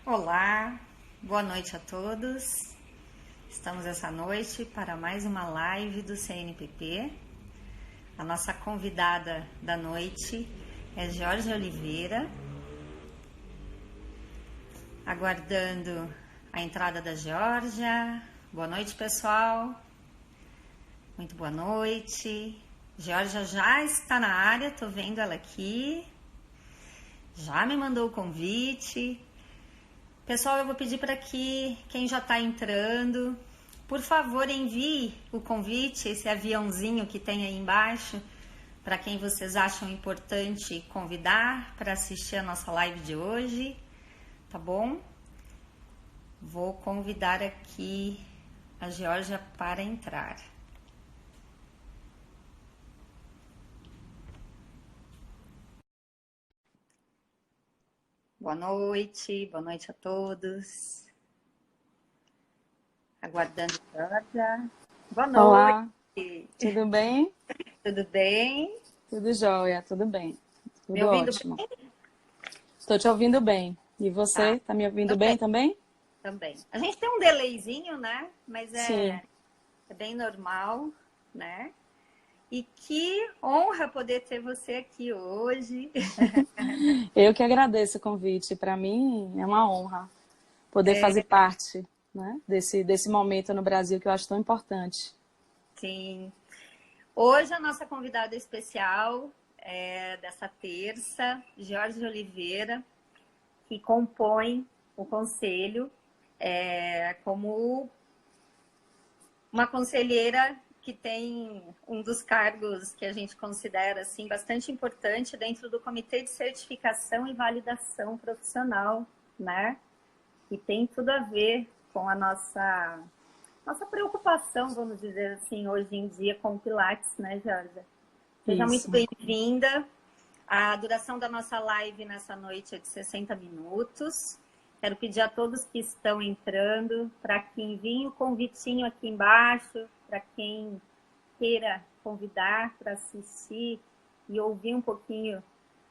Olá, boa noite a todos. Estamos essa noite para mais uma live do CNPP. A nossa convidada da noite é Georgia Oliveira, aguardando a entrada da Georgia. Boa noite, pessoal. Muito boa noite. Georgia já está na área, estou vendo ela aqui. Já me mandou o convite. Pessoal, eu vou pedir para que quem já está entrando, por favor, envie o convite, esse aviãozinho que tem aí embaixo, para quem vocês acham importante convidar para assistir a nossa live de hoje, tá bom? Vou convidar aqui a Georgia para entrar. Boa noite a todos. Aguardando a Georgia. Boa Olá, noite. tudo bem? Tudo bem? Tudo jóia, tudo bem. Me Tudo ouvindo ótimo. bem? Estou te ouvindo bem. E Tá, você, está me ouvindo também, bem também? também. A gente tem um delayzinho, né? Mas Sim, é bem normal, né? E que honra poder ter você aqui hoje. eu que agradeço o convite. Para mim é uma honra poder fazer parte, né, desse momento no Brasil que eu acho tão importante. Sim. Hoje a nossa convidada especial é dessa terça, Jorge Oliveira, que compõe o conselho como uma conselheira que tem um dos cargos que a gente considera assim bastante importante dentro do Comitê de Certificação e Validação Profissional, né? E tem tudo a ver com a nossa preocupação, vamos dizer assim, hoje em dia com o Pilates, né, Jorge? Seja muito Isso. bem-vinda. A duração da nossa live nessa noite é de 60 minutos. Quero pedir a todos que estão entrando para que enviem o convitinho aqui embaixo, para quem queira convidar para assistir e ouvir um pouquinho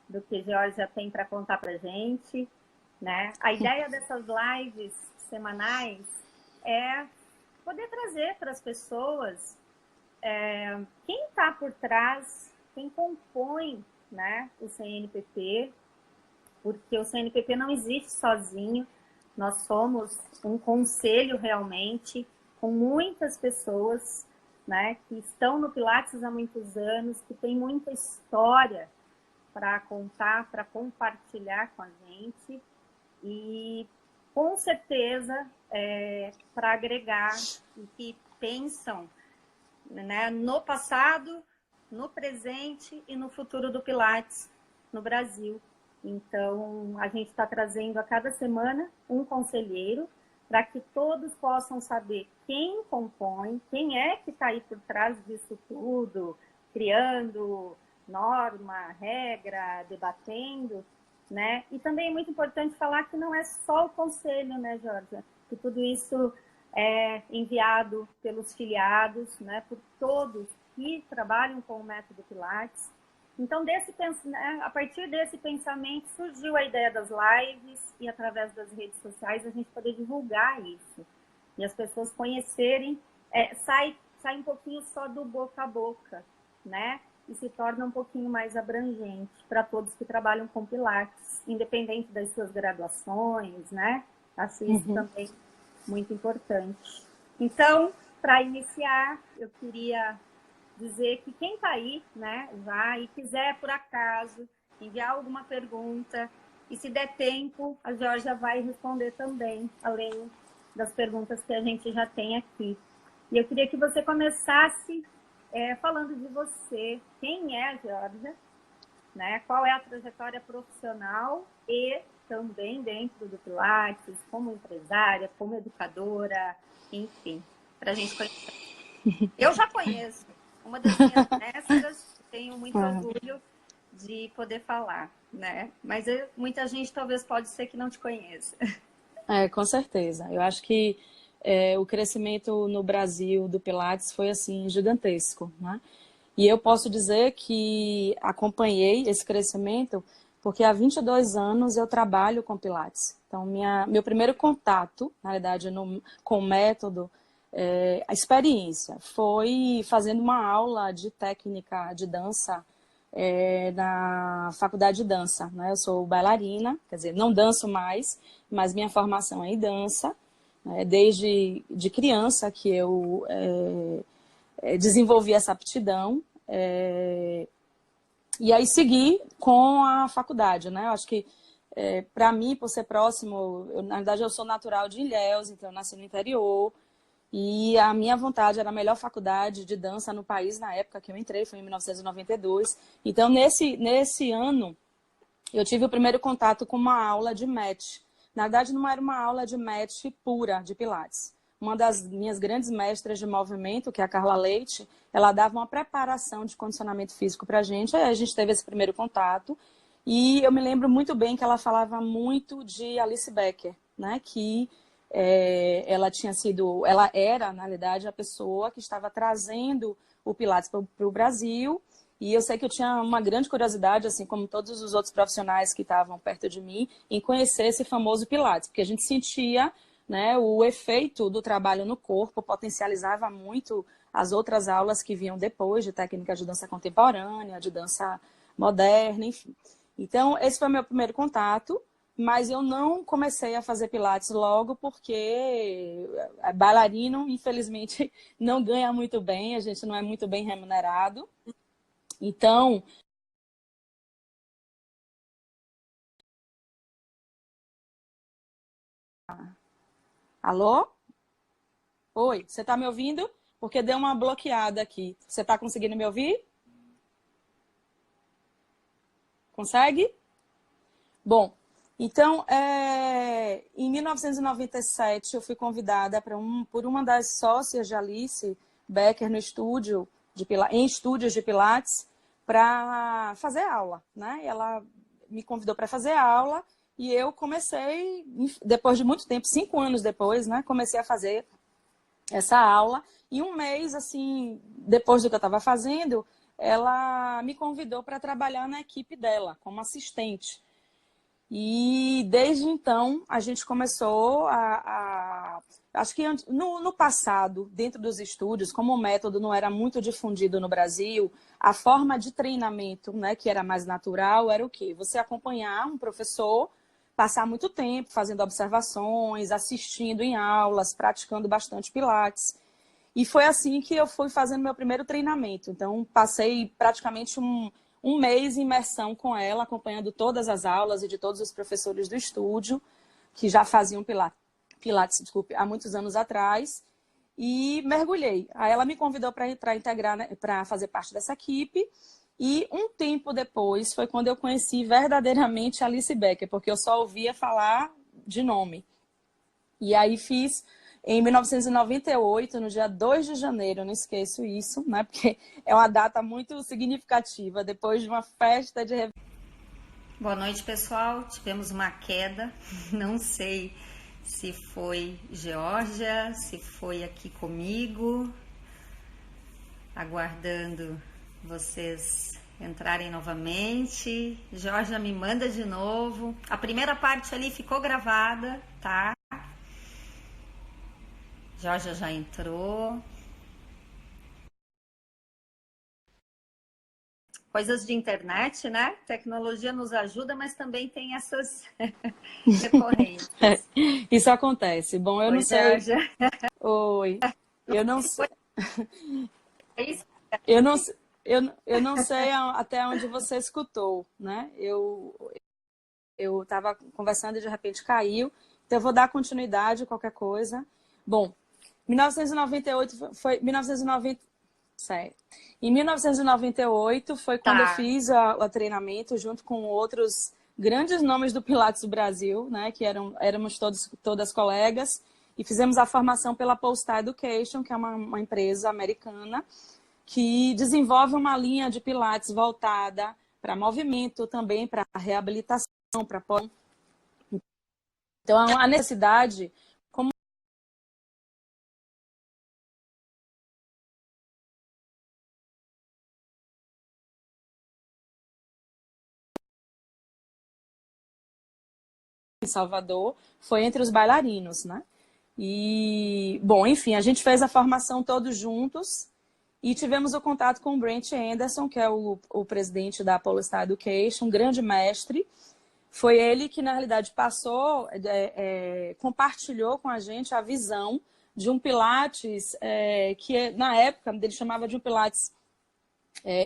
do que a Georgia tem para contar para a gente, né? A ideia dessas lives semanais é poder trazer para as pessoas quem está por trás, quem compõe, né, o CNPP, porque o CNPP não existe sozinho, nós somos um conselho realmente, com muitas pessoas, né, que estão no Pilates há muitos anos, que tem muita história para contar, para compartilhar com a gente, e com certeza para agregar e que pensam, né, no passado, no presente e no futuro do Pilates no Brasil. Então, a gente está trazendo a cada semana um conselheiro para que todos possam saber quem compõe, quem é que está aí por trás disso tudo, criando norma, regra, debatendo, né? E também é muito importante falar que não é só o conselho, né, Jorge? Que tudo isso é enviado pelos filiados, né, por todos que trabalham com o método Pilates. Então, a partir desse pensamento, surgiu a ideia das lives e, através das redes sociais, a gente poder divulgar isso. E as pessoas conhecerem, sai um pouquinho só do boca a boca, né? E se torna um pouquinho mais abrangente para todos que trabalham com Pilates, independente das suas graduações, né? Acho isso também muito importante. Então, para iniciar, eu queria dizer que quem está aí, né, já e quiser, por acaso, enviar alguma pergunta, e se der tempo, a Georgia vai responder também, além das perguntas que a gente já tem aqui. E eu queria que você começasse falando de você, quem é a Georgia, né, qual é a trajetória profissional e também dentro do Pilates, como empresária, como educadora, enfim, para a gente conhecer. Eu já conheço, uma das minhas mestras, tenho muito orgulho de poder falar, né? Mas muita gente talvez pode ser que não te conheça. Com certeza. Eu acho que o crescimento no Brasil do Pilates foi assim gigantesco, né? E eu posso dizer que acompanhei esse crescimento porque há 22 anos eu trabalho com Pilates. Então, meu primeiro contato, na verdade, com o método, a experiência, foi fazendo uma aula de técnica de dança na faculdade de dança. Né? Eu sou bailarina, quer dizer, não danço mais, mas minha formação é em dança. Desde de criança que eu desenvolvi essa aptidão. E aí segui com a faculdade, né? Eu acho que, para mim, por ser próximo, na verdade eu sou natural de Ilhéus, então eu nasci no interior, e a minha vontade era a melhor faculdade de dança no país na época que eu entrei, foi em 1992. Então, nesse ano, eu tive o primeiro contato com uma aula de match. Na verdade, não era uma aula de match pura, de Pilates. Uma das minhas grandes mestras de movimento, que é a Carla Leite, ela dava uma preparação de condicionamento físico para a gente. Aí a gente teve esse primeiro contato. E eu me lembro muito bem que ela falava muito de Alice Becker, né? Que ela era, na realidade, a pessoa que estava trazendo o Pilates para o Brasil. E eu sei que eu tinha uma grande curiosidade, assim como todos os outros profissionais que estavam perto de mim, em conhecer esse famoso Pilates, porque a gente sentia, né, o efeito do trabalho no corpo, potencializava muito as outras aulas que vinham depois, de técnicas de dança contemporânea, de dança moderna, enfim. Então, esse foi o meu primeiro contato, mas eu não comecei a fazer Pilates logo porque bailarino, infelizmente, não ganha muito bem, a gente não é muito bem remunerado. Então, alô? Oi, você está me ouvindo? Porque deu uma bloqueada aqui. Você está conseguindo me ouvir? Consegue? Bom, então, em 1997, eu fui convidada por uma das sócias de Alice Becker no estúdio em estúdios de Pilates para fazer aula, né? Ela me convidou para fazer aula e eu comecei, depois de muito tempo, 5 anos depois, né? Comecei a fazer essa aula e um mês, assim, depois do que eu estava fazendo, ela me convidou para trabalhar na equipe dela como assistente. E desde então a gente começou acho que no passado, dentro dos estúdios, como o método não era muito difundido no Brasil, a forma de treinamento, né, que era mais natural, era o quê? Você acompanhar um professor, passar muito tempo fazendo observações, assistindo em aulas, praticando bastante Pilates. E foi assim que eu fui fazendo meu primeiro treinamento. Então, passei praticamente um mês em imersão com ela, acompanhando todas as aulas e de todos os professores do estúdio, que já faziam Pilates, desculpe, há muitos anos atrás, e mergulhei. Aí ela me convidou para integrar, né, para fazer parte dessa equipe, e um tempo depois foi quando eu conheci verdadeiramente a Alice Becker, porque eu só ouvia falar de nome. E aí fiz em 1998, no dia 2 de janeiro, eu não esqueço isso, né? Porque é uma data muito significativa, depois de uma festa de... Boa noite, pessoal. Tivemos uma queda, não sei se foi Geórgia, se foi aqui comigo, aguardando vocês entrarem novamente. Geórgia me manda de novo. A primeira parte ali ficou gravada, tá? Geórgia já entrou. Coisas de internet, né? Tecnologia nos ajuda, mas também tem essas recorrências. Isso acontece. Bom, eu Oi, não sei... Geórgia. Oi. Eu não sei... É isso? Eu não, eu não sei até onde você escutou, né? Eu estava conversando e de repente caiu. Então, eu vou dar continuidade a qualquer coisa. Bom, 1998 foi... 1990, certo. Em 1998 foi quando eu Tá. fiz o treinamento junto com outros grandes nomes do Pilates do Brasil, né? Que éramos todas colegas. E fizemos a formação pela Polestar Education, que é uma empresa americana que desenvolve uma linha de Pilates voltada para movimento, também para reabilitação, para... Então, a necessidade em Salvador, foi entre os bailarinos, né? E, bom, enfim, a gente fez a formação todos juntos e tivemos o contato com o Brent Anderson, que é o presidente da Polestar Education, um grande mestre. Foi ele que, na realidade, compartilhou com a gente a visão de um Pilates que, na época, ele chamava de um Pilates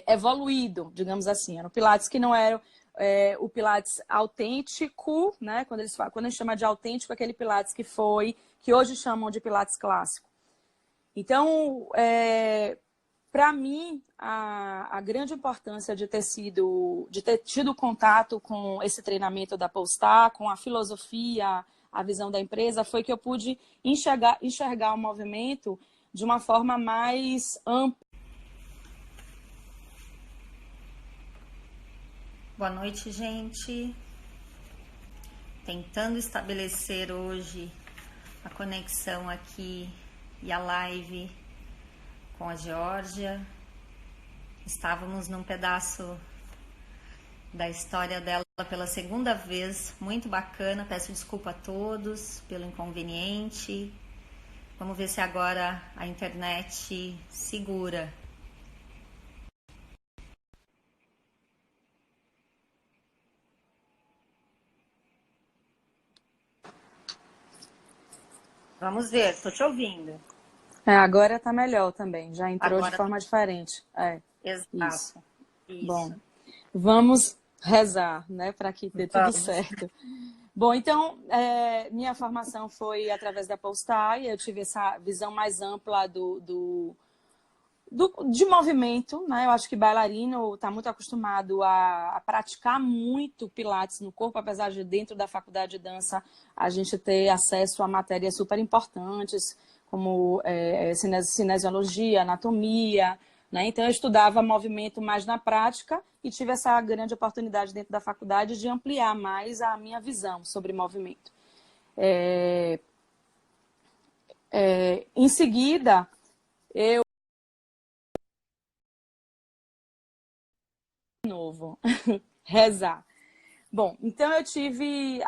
evoluído, digamos assim. Era um Pilates que não era o Pilates autêntico, né? Quando a gente chama de autêntico, aquele Pilates que hoje chamam de Pilates clássico. Então, para mim, a grande importância de ter tido contato com esse treinamento da Polestar, com a filosofia, a visão da empresa, foi que eu pude enxergar o movimento de uma forma mais ampla. Boa noite, gente. Tentando estabelecer hoje a conexão aqui e a live com a Geórgia. Estávamos num pedaço da história dela pela segunda vez, muito bacana. Peço desculpa a todos pelo inconveniente. Vamos ver se agora a internet segura. Vamos ver, estou te ouvindo. Agora está melhor também, já entrou agora de forma diferente. Exato. Isso. Bom, vamos rezar, né, para que dê tudo certo. Bom, então, minha formação foi através da Polestar e eu tive essa visão mais ampla de movimento, né? Eu acho que bailarino está muito acostumado a praticar muito Pilates no corpo, apesar de dentro da faculdade de dança a gente ter acesso a matérias super importantes, como cinesiologia, anatomia, né? Então eu estudava movimento mais na prática e tive essa grande oportunidade dentro da faculdade de ampliar mais a minha visão sobre movimento. Em seguida, eu novo rezar. Bom, então eu tive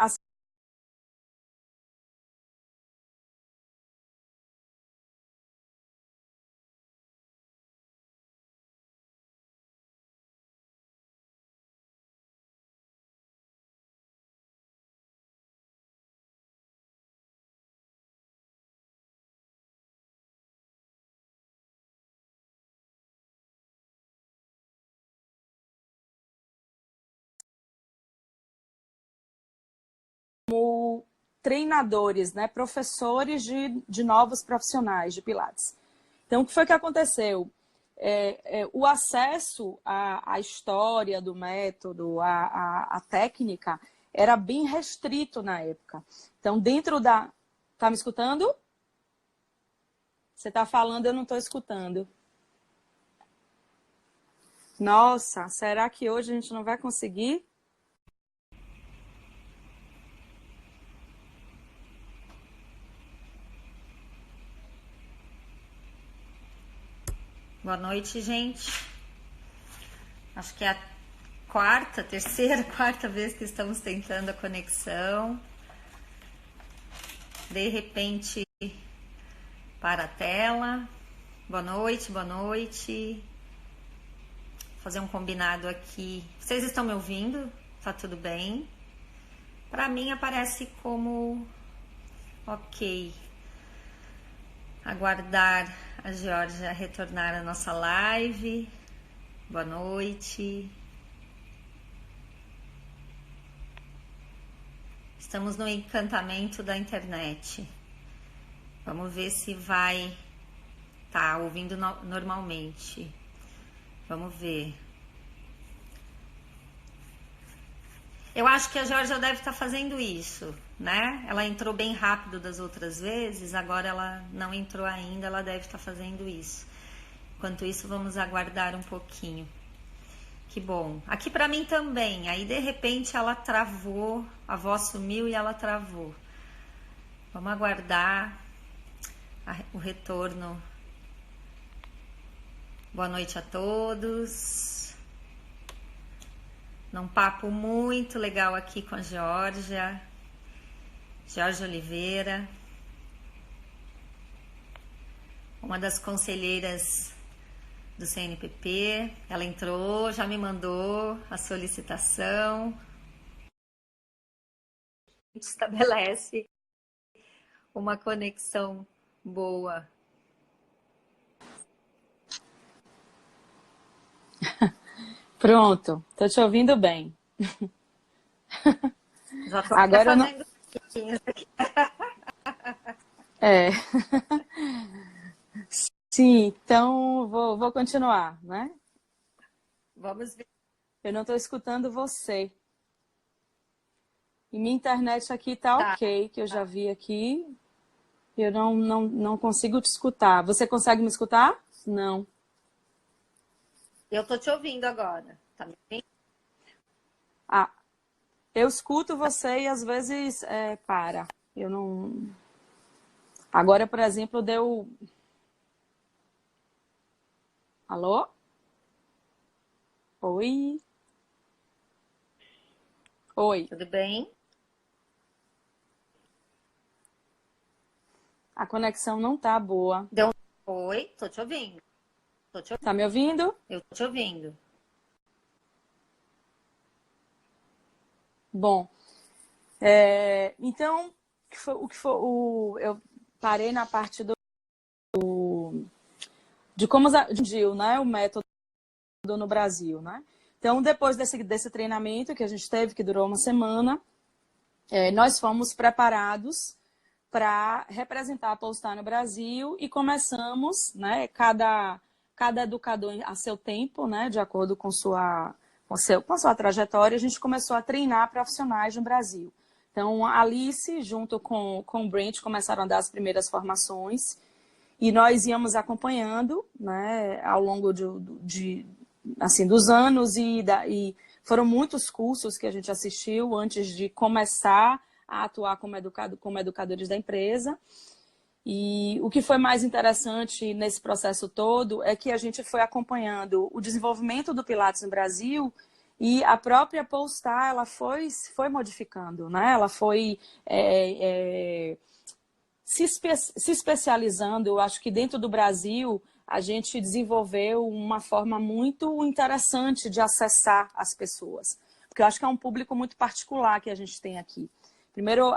como treinadores, né, professores de novos profissionais de Pilates. Então, o que foi que aconteceu? O acesso à história do método, à técnica, era bem restrito na época. Então, dentro da... Tá me escutando? Você está falando, eu não estou escutando. Nossa, será que hoje a gente não vai conseguir? Boa noite, gente. Acho que é a terceira, quarta vez que estamos tentando a conexão. De repente, para a tela. Boa noite, boa noite. Vou fazer um combinado aqui. Vocês estão me ouvindo? Tá tudo bem? Para mim aparece como ok. Aguardar a Geórgia retornar à nossa live. Boa noite. Estamos no encantamento da internet. Vamos ver se vai estar ouvindo normalmente. Vamos ver. Eu acho que a Geórgia deve estar fazendo isso, né? Ela entrou bem rápido das outras vezes, agora ela não entrou ainda, ela deve estar fazendo isso. Enquanto isso, vamos aguardar um pouquinho. Que bom. Aqui para mim também. Aí, de repente, ela travou, a voz sumiu e ela travou. Vamos aguardar o retorno. Boa noite a todos. Num papo muito legal aqui com a Geórgia. Jorge Oliveira, uma das conselheiras do CNPP. Ela entrou, já me mandou a solicitação. A gente estabelece uma conexão boa. Pronto, tô te ouvindo bem. Já tô Agora eu não... fazendo aqui. É. Sim, então vou continuar, né? Vamos ver. Eu não estou escutando você. E minha internet aqui tá ok, que eu já vi aqui. Eu não consigo te escutar. Você consegue me escutar? Não. Eu tô te ouvindo agora. Tá bem? Ah, eu escuto você e às vezes para. Eu não... Agora, por exemplo, deu... Alô? Oi? Oi. Tudo bem? A conexão não tá boa. Deu um oi, tô te ouvindo. Tá me ouvindo? Eu tô te ouvindo. Bom, então, eu parei na parte de como agiu, né, o método no Brasil, né? Então, depois desse treinamento que a gente teve, que durou uma semana, nós fomos preparados para representar a Polestar no Brasil e começamos, né, cada educador a seu tempo, né, de acordo com com sua trajetória, a gente começou a treinar profissionais no Brasil. Então, a Alice, junto com o Brent, começaram a dar as primeiras formações e nós íamos acompanhando, né, ao longo assim, dos anos e foram muitos cursos que a gente assistiu antes de começar a atuar como educadores da empresa. E o que foi mais interessante nesse processo todo é que a gente foi acompanhando o desenvolvimento do Pilates no Brasil e a própria Polestar, ela foi modificando, né? Ela foi se especializando. Eu acho que dentro do Brasil a gente desenvolveu uma forma muito interessante de acessar as pessoas, porque eu acho que é um público muito particular que a gente tem aqui. Primeiro,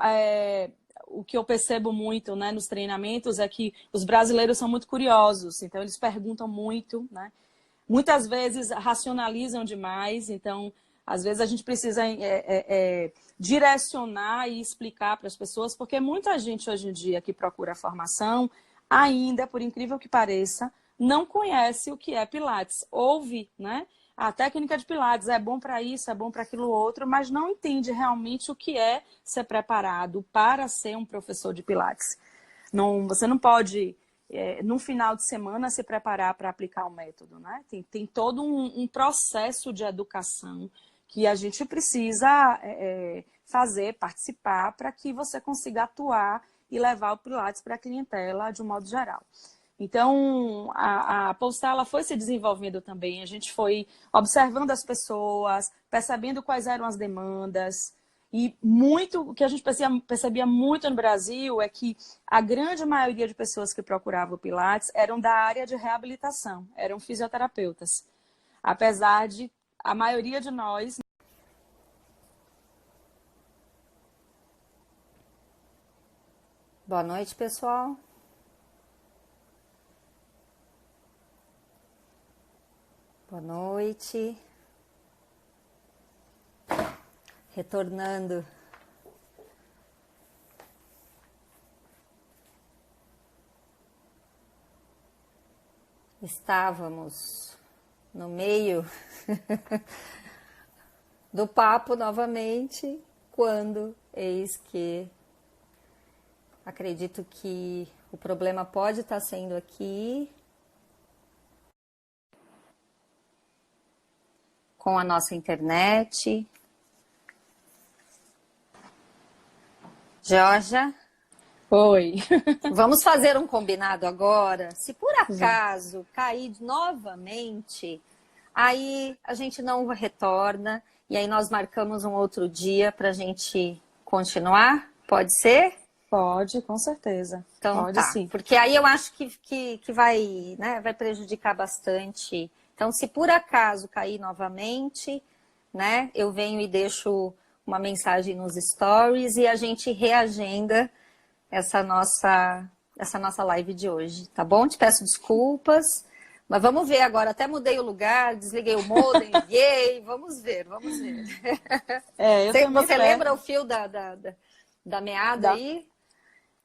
o que eu percebo muito, né, nos treinamentos é que os brasileiros são muito curiosos, então eles perguntam muito, né? Muitas vezes racionalizam demais, então às vezes a gente precisa direcionar e explicar para as pessoas, porque muita gente hoje em dia que procura formação ainda, por incrível que pareça, não conhece o que é Pilates. Ouve, né? A técnica de Pilates é bom para isso, é bom para aquilo outro, mas não entende realmente o que é ser preparado para ser um professor de Pilates. Você não pode, num final de semana, se preparar para aplicar o método, né? Tem todo um processo de educação que a gente precisa fazer, participar, para que você consiga atuar e levar o Pilates para a clientela de um modo geral. Então, a Polestar, ela foi se desenvolvendo também, a gente foi observando as pessoas, percebendo quais eram as demandas, e o que a gente percebia muito no Brasil é que a grande maioria de pessoas que procuravam o Pilates eram da área de reabilitação, eram fisioterapeutas, apesar de a maioria de nós... Boa noite, pessoal. Boa noite. Retornando. Estávamos no meio do papo novamente, quando eis que acredito que o problema pode estar sendo aqui com a nossa internet. Georgia? Oi. Vamos fazer um combinado agora? Se por acaso cair novamente, aí a gente não retorna e aí nós marcamos um outro dia para a gente continuar? Pode ser? Pode, com certeza. Então Pode tá, sim. porque aí eu acho que vai, né, vai prejudicar bastante. Então, se por acaso cair novamente, né, eu venho e deixo uma mensagem nos stories e a gente reagenda essa nossa live de hoje, tá bom? Te peço desculpas, mas vamos ver agora. Até mudei o lugar, desliguei o modem, liguei, vamos ver, vamos ver. Eu também Você lembra o fio da meada aí?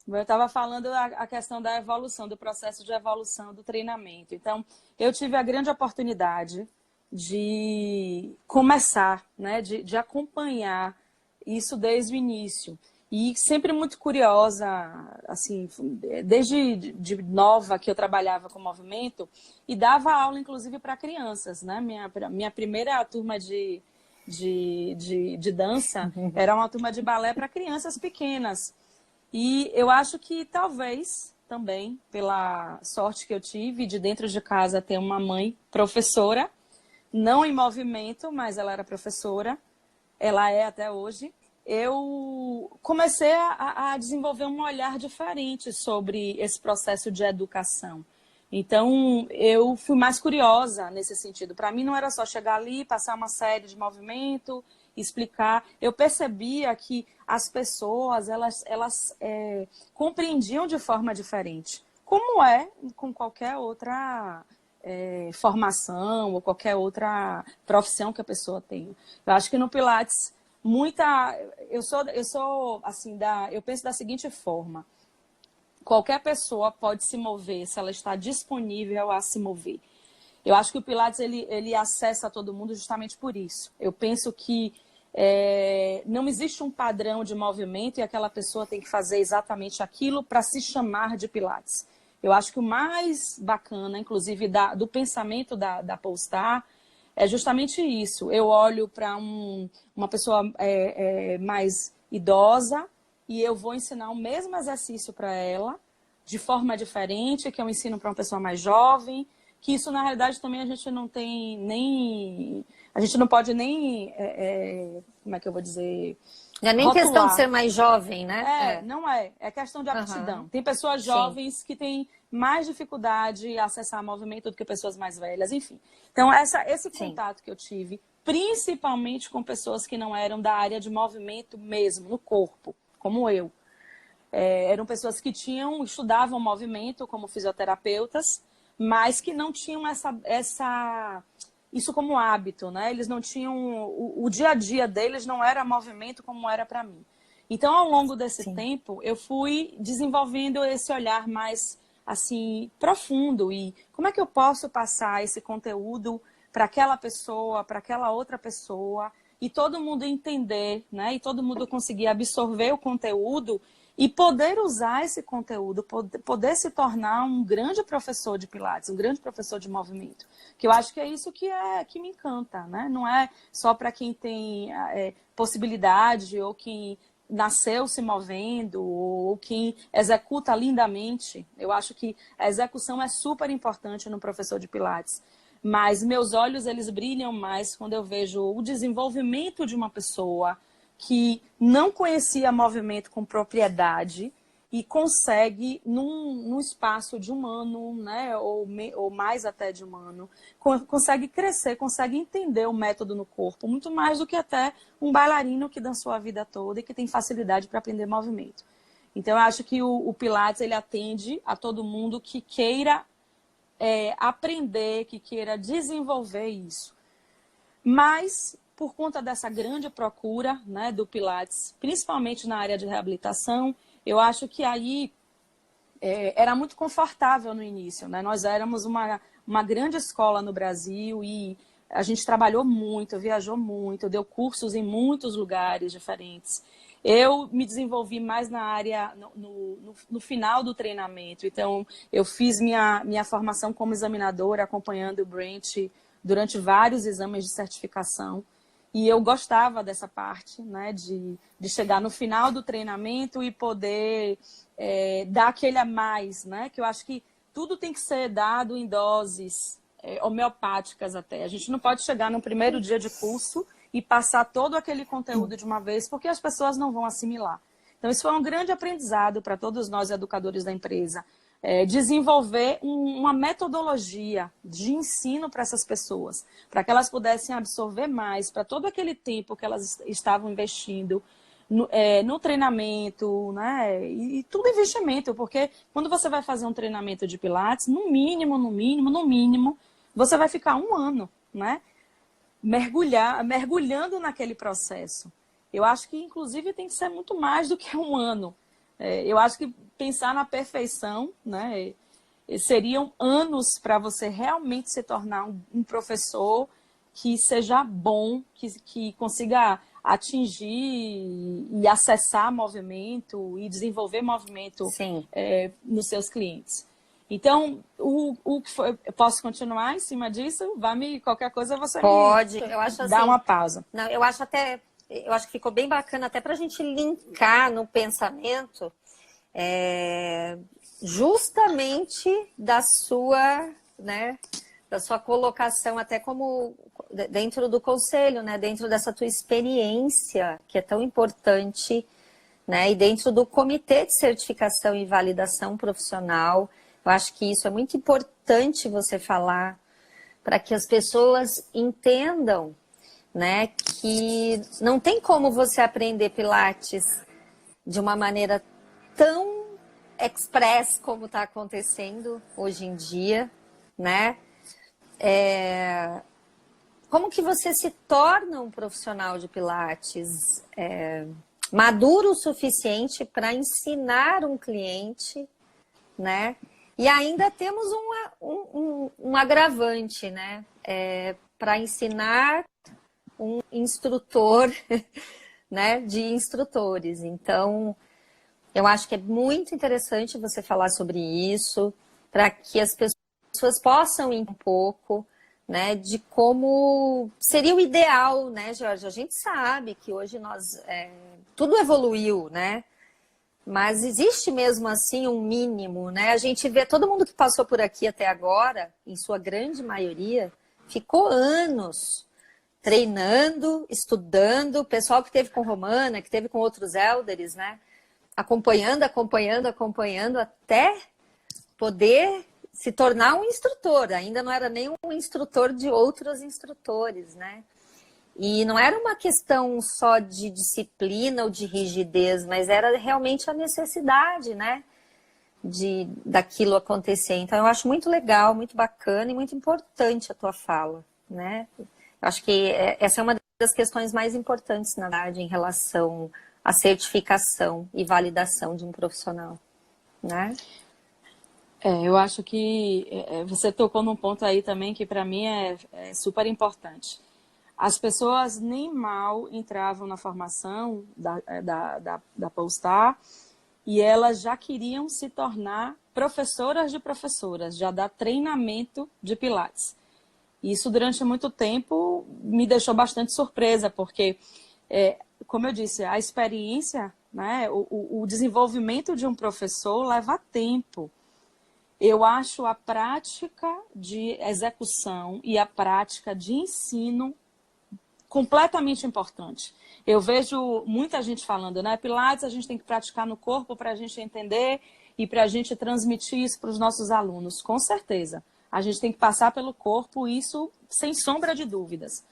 Eu estava falando a questão da evolução, do processo de evolução do treinamento. Então, eu tive a grande oportunidade de começar, né, de acompanhar isso desde o início. E sempre muito curiosa, assim, desde de nova que eu trabalhava com movimento e dava aula, inclusive, para crianças, né? Minha primeira turma de dança era uma turma de balé para crianças pequenas. E eu acho que talvez também, pela sorte que eu tive de dentro de casa ter uma mãe professora, não em movimento, mas ela era professora, ela é até hoje, eu comecei a desenvolver um olhar diferente sobre esse processo de educação. Então, eu fui mais curiosa nesse sentido. Para mim, não era só chegar ali, passar uma série de movimento, explicar. Eu percebia que as pessoas, elas compreendiam de forma diferente. Como é com qualquer outra formação ou qualquer outra profissão que a pessoa tenha. Eu acho que no Pilates, eu sou assim, eu penso da seguinte forma. Qualquer pessoa pode se mover se ela está disponível a se mover. Eu acho que o Pilates ele acessa todo mundo justamente por isso. Eu penso que não existe um padrão de movimento e aquela pessoa tem que fazer exatamente aquilo para se chamar de Pilates. Eu acho que o mais bacana, inclusive, do pensamento da Polestar é justamente isso. Eu olho para uma pessoa mais idosa e eu vou ensinar o mesmo exercício para ela, de forma diferente, que eu ensino para uma pessoa mais jovem, que isso, na realidade, também a gente não tem nem... A gente não pode nem... como é que eu vou dizer? Não é nem rotular. Questão de ser mais jovem, né? Não é. É questão de aptidão. Tem pessoas jovens que têm mais dificuldade em acessar movimento do que pessoas mais velhas, enfim. Então, esse contato que eu tive, principalmente com pessoas que não eram da área de movimento mesmo, no corpo, como eu. Eram pessoas que estudavam movimento como fisioterapeutas, mas que não tinham isso como hábito, né? Eles não tinham... O dia a dia deles não era movimento como era para mim. Então, ao longo desse tempo, eu fui desenvolvendo esse olhar mais, assim, profundo. E como é que eu posso passar esse conteúdo para aquela pessoa, para aquela outra pessoa, e todo mundo entender, né? E todo mundo conseguir absorver o conteúdo e poder usar esse conteúdo, poder se tornar um grande professor de Pilates, um grande professor de movimento. Que eu acho que é isso que me encanta, né? Não é só para quem tem possibilidade ou quem nasceu se movendo ou quem executa lindamente. Eu acho que a execução é super importante no professor de Pilates. Mas meus olhos, eles brilham mais quando eu vejo o desenvolvimento de uma pessoa que não conhecia movimento com propriedade e consegue, num espaço de um ano, né, ou mais até de um ano, consegue crescer, consegue entender o método no corpo, muito mais do que até um bailarino que dançou a vida toda e que tem facilidade para aprender movimento. Então, eu acho que o Pilates, ele atende a todo mundo que queira aprender, que queira desenvolver isso. Mas, por conta dessa grande procura, né, do Pilates, principalmente na área de reabilitação, eu acho que aí era muito confortável no início, né? Nós éramos uma grande escola no Brasil e a gente trabalhou muito, viajou muito, deu cursos em muitos lugares diferentes. Eu me desenvolvi mais na área, no final do treinamento. Então, eu fiz minha formação como examinadora, acompanhando o Brent durante vários exames de certificação. E eu gostava dessa parte, né, de chegar no final do treinamento e poder dar aquele a mais, né? Que eu acho que tudo tem que ser dado em doses homeopáticas até. A gente não pode chegar no primeiro dia de curso e passar todo aquele conteúdo de uma vez, porque as pessoas não vão assimilar. Então, isso foi um grande aprendizado para todos nós, educadores da empresa. Desenvolver uma metodologia de ensino para essas pessoas, para que elas pudessem absorver mais, para todo aquele tempo que elas estavam investindo no treinamento, né? E tudo investimento, porque quando você vai fazer um treinamento de Pilates, no mínimo, você vai ficar 1 ano, né? Mergulhando naquele processo. Eu acho que, inclusive, tem que ser muito mais do que 1 ano. Eu acho que pensar na perfeição, né, seriam anos para você realmente se tornar um professor que seja bom, que consiga atingir e acessar movimento e desenvolver movimento nos seus clientes. Então, o que foi, eu posso continuar em cima disso? Qualquer coisa você pode. Eu acho assim, dá uma pausa. Não, eu acho que ficou bem bacana até para a gente linkar no pensamento justamente da sua, né, da sua colocação até como dentro do conselho, né, dentro dessa tua experiência que é tão importante, né, e dentro do comitê de certificação e validação profissional. Eu acho que isso é muito importante você falar para que as pessoas entendam, né, que não tem como você aprender Pilates de uma maneira tão express como está acontecendo hoje em dia, né? Como que você se torna um profissional de Pilates maduro o suficiente para ensinar um cliente, né? E ainda temos um agravante, né? Para ensinar um instrutor, né? De instrutores. Então, eu acho que é muito interessante você falar sobre isso, para que as pessoas possam ir um pouco, né, de como seria o ideal, né, Jorge? A gente sabe que hoje tudo evoluiu, né? Mas existe mesmo assim um mínimo, né? A gente vê todo mundo que passou por aqui até agora, em sua grande maioria, ficou anos treinando, estudando, o pessoal que teve com Romana, que teve com outros elders, né? Acompanhando até poder se tornar um instrutor. Ainda não era nem um instrutor de outros instrutores, né? E não era uma questão só de disciplina ou de rigidez, mas era realmente a necessidade, né? Daquilo acontecer. Então, eu acho muito legal, muito bacana e muito importante a tua fala, né? Eu acho que essa é uma das questões mais importantes, na verdade, em relação à certificação e validação de um profissional, né? Eu acho que você tocou num ponto aí também que para mim é super importante. As pessoas nem mal entravam na formação da Polestar e elas já queriam se tornar professoras de professoras, já dar treinamento de Pilates. Isso durante muito tempo me deixou bastante surpresa, porque, como eu disse, a experiência, né, o desenvolvimento de um professor leva tempo. Eu acho a prática de execução e a prática de ensino completamente importante. Eu vejo muita gente falando, né? Pilates a gente tem que praticar no corpo para a gente entender e para a gente transmitir isso para os nossos alunos. Com certeza. A gente tem que passar pelo corpo, isso sem sombra de dúvidas.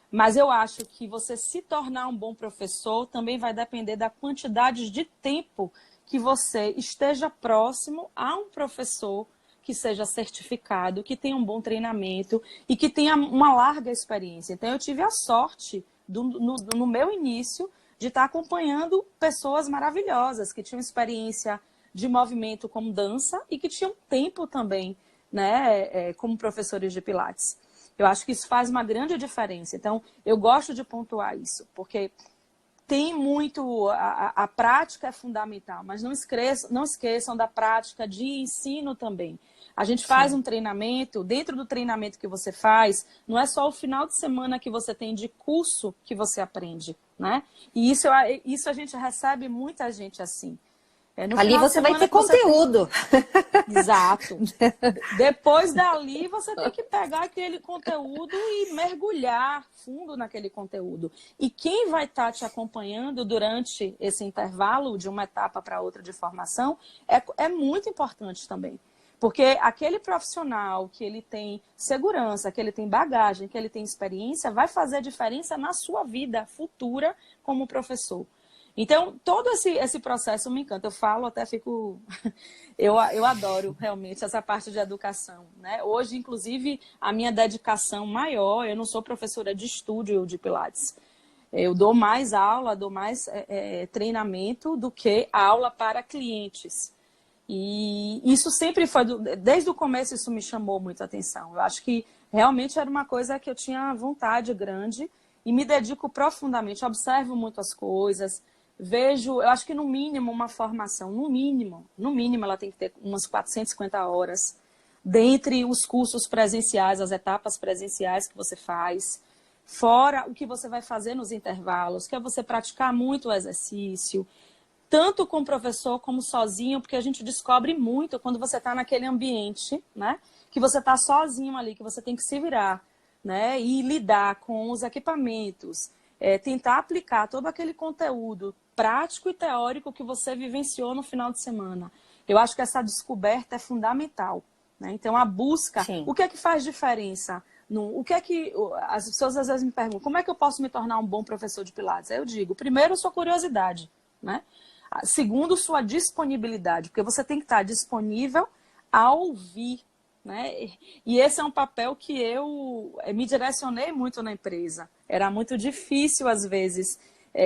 Mas eu acho que você se tornar um bom professor também vai depender da quantidade de tempo que você esteja próximo a um professor que seja certificado, que tenha um bom treinamento e que tenha uma larga experiência. Então, eu tive a sorte, no meu início, de estar acompanhando pessoas maravilhosas, que tinham experiência de movimento como dança e que tinham tempo também, né, como professores de Pilates. Eu acho que isso faz uma grande diferença. Então, eu gosto de pontuar isso, porque tem muito... A prática é fundamental, mas não esqueçam da prática de ensino também. A gente faz um treinamento, dentro do treinamento que você faz, não é só o final de semana que você tem de curso que você aprende, né? E isso a gente recebe muita gente assim. No Ali final de você vai semana ter conteúdo. Exato. Depois dali, você tem que pegar aquele conteúdo e mergulhar fundo naquele conteúdo. E quem vai estar te acompanhando durante esse intervalo de uma etapa para outra de formação é muito importante também. Porque aquele profissional que ele tem segurança, que ele tem bagagem, que ele tem experiência, vai fazer diferença na sua vida futura como professor. Então, todo esse processo me encanta. Eu falo, até fico... Eu adoro realmente essa parte de educação, né? Hoje, inclusive, a minha dedicação maior, eu não sou professora de estúdio de Pilates. Eu dou mais aula, dou mais treinamento do que aula para clientes. E isso sempre foi, desde o começo, isso me chamou muito a atenção. Eu acho que realmente era uma coisa que eu tinha vontade grande e me dedico profundamente. Observo muito as coisas, vejo, eu acho que no mínimo uma formação, no mínimo ela tem que ter umas 450 horas, dentre os cursos presenciais, as etapas presenciais que você faz, fora o que você vai fazer nos intervalos, que é você praticar muito o exercício, tanto com o professor como sozinho, porque a gente descobre muito quando você está naquele ambiente, né? Que você está sozinho ali, que você tem que se virar, né? E lidar com os equipamentos, tentar aplicar todo aquele conteúdo prático e teórico que você vivenciou no final de semana. Eu acho que essa descoberta é fundamental, né? Então, a busca, Sim. O que é que faz diferença? O que é que as pessoas às vezes me perguntam, como é que eu posso me tornar um bom professor de Pilates? Aí eu digo, primeiro, sua curiosidade, né? Segundo, sua disponibilidade, porque você tem que estar disponível a ouvir, né? E esse é um papel que eu me direcionei muito na empresa. Era muito difícil, às vezes,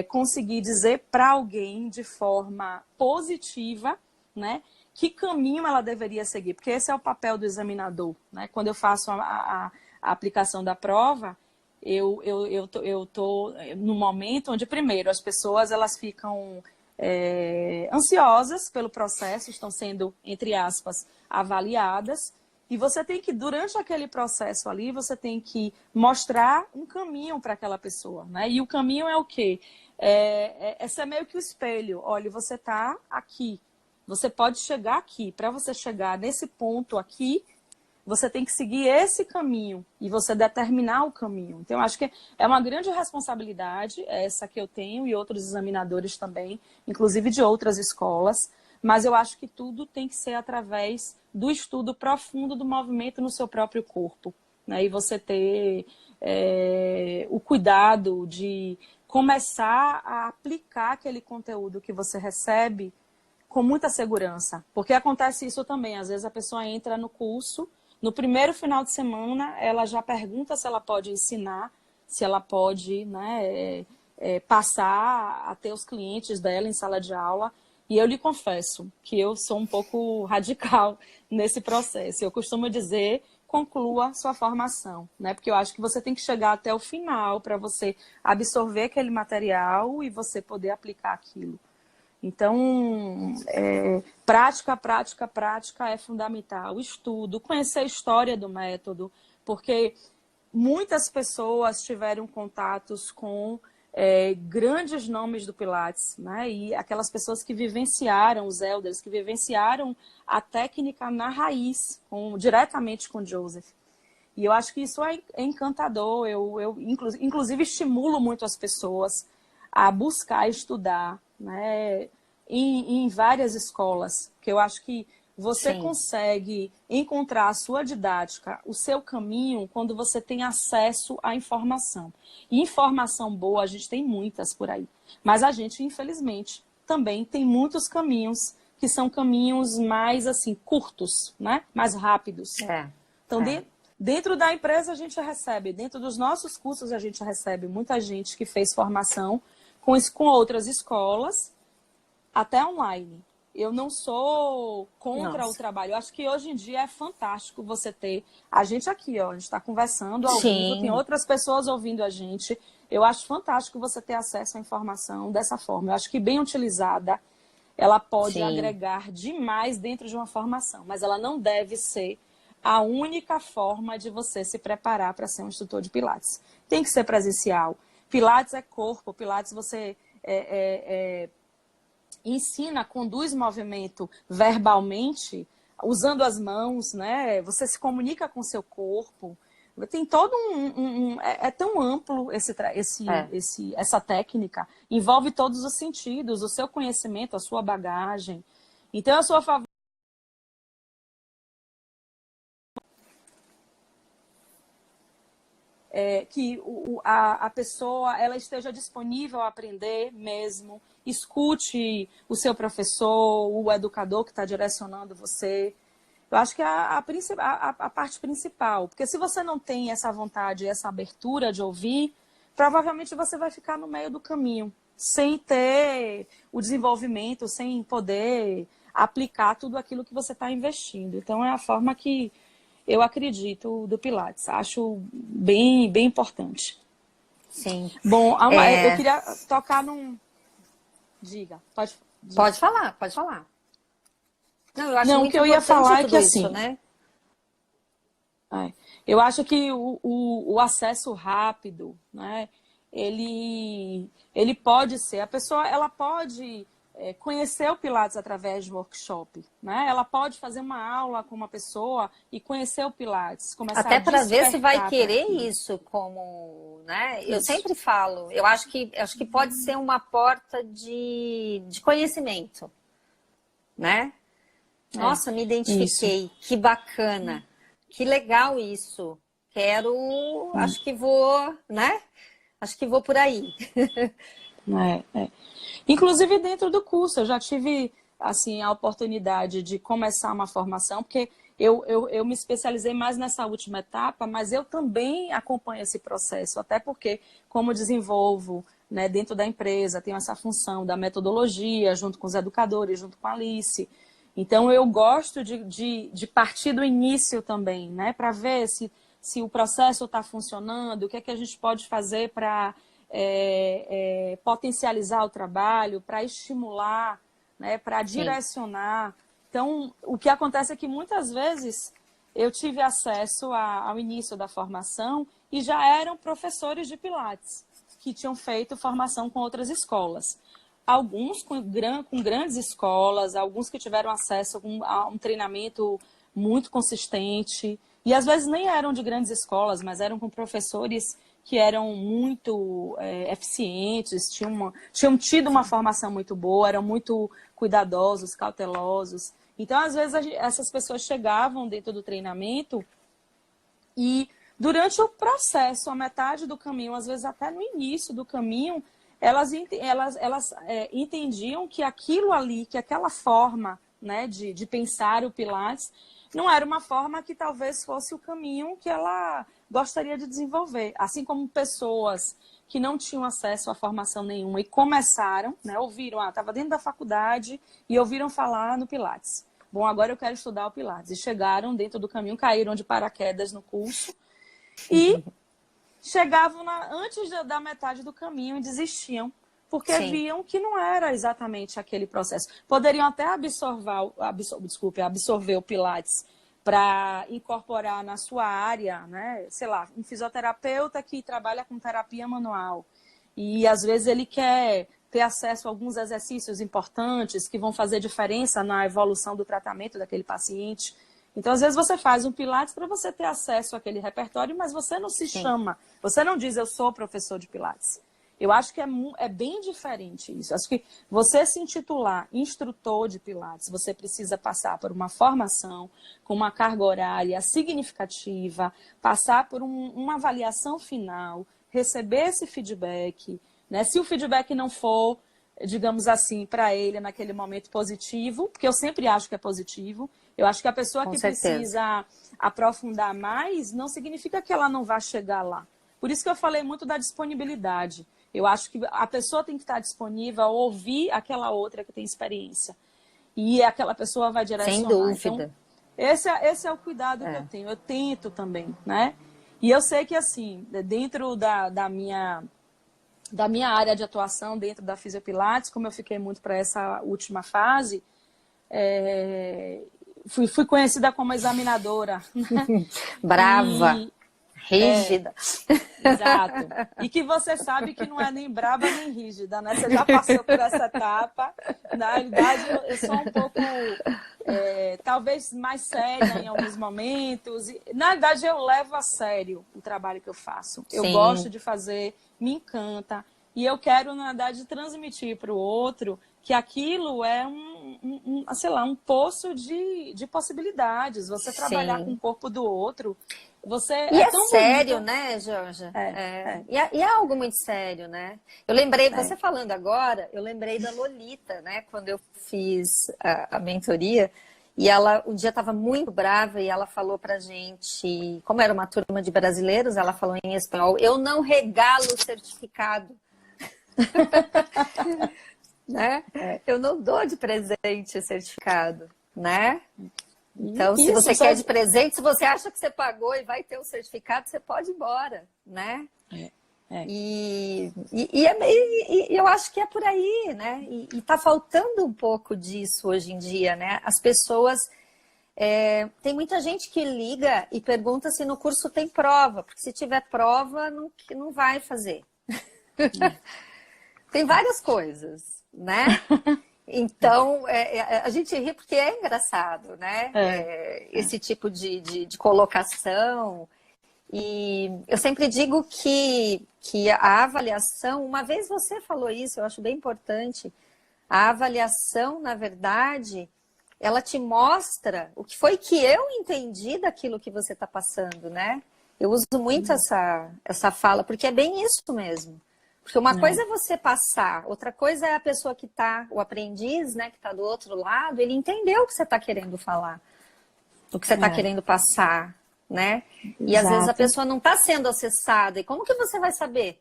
conseguir dizer para alguém de forma positiva, né, que caminho ela deveria seguir, porque esse é o papel do examinador, né? Quando eu faço a aplicação da prova, eu tô no momento onde, primeiro, as pessoas elas ficam ansiosas pelo processo, estão sendo, entre aspas, avaliadas, e você tem que, durante aquele processo ali, você tem que mostrar um caminho para aquela pessoa, né? E o caminho é o quê? Esse é meio que o espelho. Olha, você está aqui, você pode chegar aqui. Para você chegar nesse ponto aqui, você tem que seguir esse caminho e você determinar o caminho. Então, eu acho que é uma grande responsabilidade essa que eu tenho e outros examinadores também, inclusive de outras escolas, mas eu acho que tudo tem que ser através do estudo profundo do movimento no seu próprio corpo, né? E você ter o cuidado de começar a aplicar aquele conteúdo que você recebe com muita segurança, porque acontece isso também, às vezes a pessoa entra no curso, no primeiro final de semana, ela já pergunta se ela pode ensinar, se ela pode, né, passar a ter os clientes dela em sala de aula. E eu lhe confesso que eu sou um pouco radical nesse processo. Eu costumo dizer, conclua sua formação, né? Porque eu acho que você tem que chegar até o final para você absorver aquele material e você poder aplicar aquilo. Então, prática é fundamental. Estudo, conhecer a história do método, porque muitas pessoas tiveram contatos com grandes nomes do Pilates, né? E aquelas pessoas que vivenciaram, os elders, que vivenciaram a técnica na raiz, diretamente com Joseph. E eu acho que isso é encantador. Eu inclusive, estimulo muito as pessoas a buscar estudar, né, em várias escolas, que eu acho que você Sim. consegue encontrar a sua didática, o seu caminho, quando você tem acesso à informação. E informação boa, a gente tem muitas por aí. Mas a gente, infelizmente, também tem muitos caminhos que são caminhos mais, assim, curtos, né? Mais rápidos. Então, dentro da empresa a gente recebe, dentro dos nossos cursos a gente recebe muita gente que fez formação com outras escolas, até online. Eu não sou contra o trabalho. Eu acho que hoje em dia é fantástico você ter a gente aqui, ó. A gente está conversando ao vivo, tem outras pessoas ouvindo a gente. Eu acho fantástico você ter acesso à informação dessa forma. Eu acho que bem utilizada, ela pode agregar demais dentro de uma formação, mas ela não deve ser a única forma de você se preparar para ser um instrutor de Pilates. Tem que ser presencial. Pilates é corpo, Pilates você ensina, conduz movimento verbalmente, usando as mãos, né? Você se comunica com o seu corpo. Tem todo é tão amplo essa técnica, envolve todos os sentidos, o seu conhecimento, a sua bagagem. Então, eu sou a favor que a pessoa ela esteja disponível a aprender mesmo, escute o seu professor, o educador que está direcionando você. Eu acho que é a parte principal, porque se você não tem essa vontade, essa abertura de ouvir, provavelmente você vai ficar no meio do caminho, sem ter o desenvolvimento, sem poder aplicar tudo aquilo que você está investindo. Então, é a forma que eu acredito do Pilates. Acho bem, bem importante. Sim. Bom, eu queria tocar num... Diga, pode falar, pode falar. Não, eu acho não, muito o que eu ia falar é que isso, assim, né? Eu acho que o acesso rápido, né, ele pode ser, a pessoa ela pode conhecer o Pilates através de workshop, né? Ela pode fazer uma aula com uma pessoa e conhecer o Pilates, começar Até para ver se vai querer aquilo. isso como, né? Isso. Eu sempre falo, eu acho que pode ser uma porta de conhecimento, né? Nossa, me identifiquei, isso. Que bacana, que legal isso. Acho que vou, né? Acho que vou por aí. Inclusive dentro do curso, eu já tive assim, a oportunidade de começar uma formação, porque eu me especializei mais nessa última etapa, mas eu também acompanho esse processo, até porque, como desenvolvo, né, dentro da empresa, tenho essa função da metodologia, junto com os educadores, junto com a Alice. Então, eu gosto de partir do início também, né, para ver se o processo está funcionando, o que é que a gente pode fazer para potencializar o trabalho, para estimular, né, para direcionar. Então, o que acontece é que muitas vezes eu tive acesso ao início da formação e já eram professores de Pilates, que tinham feito formação com outras escolas. Alguns com grandes escolas, alguns que tiveram acesso a um treinamento muito consistente, e às vezes nem eram de grandes escolas, mas eram com professores que eram muito eficientes, tinham tido uma formação muito boa, eram muito cuidadosos, cautelosos. Então, às vezes, essas pessoas chegavam dentro do treinamento e, durante o processo, a metade do caminho, às vezes até no início do caminho, elas entendiam que aquilo ali, que aquela forma, né, de pensar o Pilates, não era uma forma que talvez fosse o caminho que ela gostaria de desenvolver. Assim como pessoas que não tinham acesso a formação nenhuma e começaram, né, ouviram, estava dentro da faculdade e ouviram falar no Pilates. Bom, agora eu quero estudar o Pilates. E chegaram dentro do caminho, caíram de paraquedas no curso e chegavam antes da metade do caminho e desistiam, porque viam que não era exatamente aquele processo. Poderiam até absorver o Pilates para incorporar na sua área, né? Sei lá, um fisioterapeuta que trabalha com terapia manual. E às vezes ele quer ter acesso a alguns exercícios importantes que vão fazer diferença na evolução do tratamento daquele paciente. Então, às vezes, você faz um Pilates para você ter acesso àquele repertório, mas você não se chama, você não diz, eu sou professor de Pilates. Eu acho que é bem diferente isso. Acho que você se intitular instrutor de Pilates, você precisa passar por uma formação com uma carga horária significativa, passar por uma avaliação final, receber esse feedback, né? Se o feedback não for, digamos assim, para ele naquele momento positivo, porque eu sempre acho que é positivo, eu acho que a pessoa que precisa aprofundar mais não significa que ela não vá chegar lá. Por isso que eu falei muito da disponibilidade. Eu acho que a pessoa tem que estar disponível a ouvir aquela outra que tem experiência. E aquela pessoa vai direcionar. Sem dúvida. Então, esse é o cuidado que eu tenho. Eu tento também, né? E eu sei que, assim, dentro da minha área de atuação, dentro da Fisiopilates, como eu fiquei muito para essa última fase, fui conhecida como examinadora. Brava. Rígida. Exato. E que você sabe que não é nem braba nem rígida, né? Você já passou por essa etapa. Na realidade, eu sou um pouco, talvez mais séria em alguns momentos. E, na realidade, eu levo a sério o trabalho que eu faço. Eu gosto de fazer, me encanta. E eu quero, na verdade, transmitir para o outro que aquilo é sei lá, um poço de possibilidades. Você trabalhar com o corpo do outro... E é tão sério, bonito. né, Georgia? E é algo muito sério, né? Eu lembrei, você falando agora, eu lembrei da Lolita, né? Quando eu fiz a mentoria, e ela um dia estava muito brava e ela falou pra gente, como era uma turma de brasileiros, ela falou em espanhol, eu não regalo o certificado. Né? Eu não dou de presente certificado, né? Então, se você quer de presente, se você acha que você pagou e vai ter o certificado, você pode ir embora, né? E eu acho que é por aí, né? E tá faltando um pouco disso hoje em dia, né? As pessoas... tem muita gente que liga e pergunta se no curso tem prova, porque se tiver prova, não vai fazer. Tem várias coisas, né? Então, a gente ri porque é engraçado, né? Esse tipo de colocação. E eu sempre digo que a avaliação, uma vez você falou isso, eu acho bem importante, a avaliação, na verdade, ela te mostra o que foi que eu entendi daquilo que você está passando, né? Eu uso muito essa fala, porque é bem isso mesmo. Porque uma coisa é você passar, outra coisa é a pessoa que está, o aprendiz, né, que está do outro lado, ele entendeu o que você está querendo falar, o que você está querendo passar, né? E às vezes a pessoa não está sendo acessada. E como que você vai saber?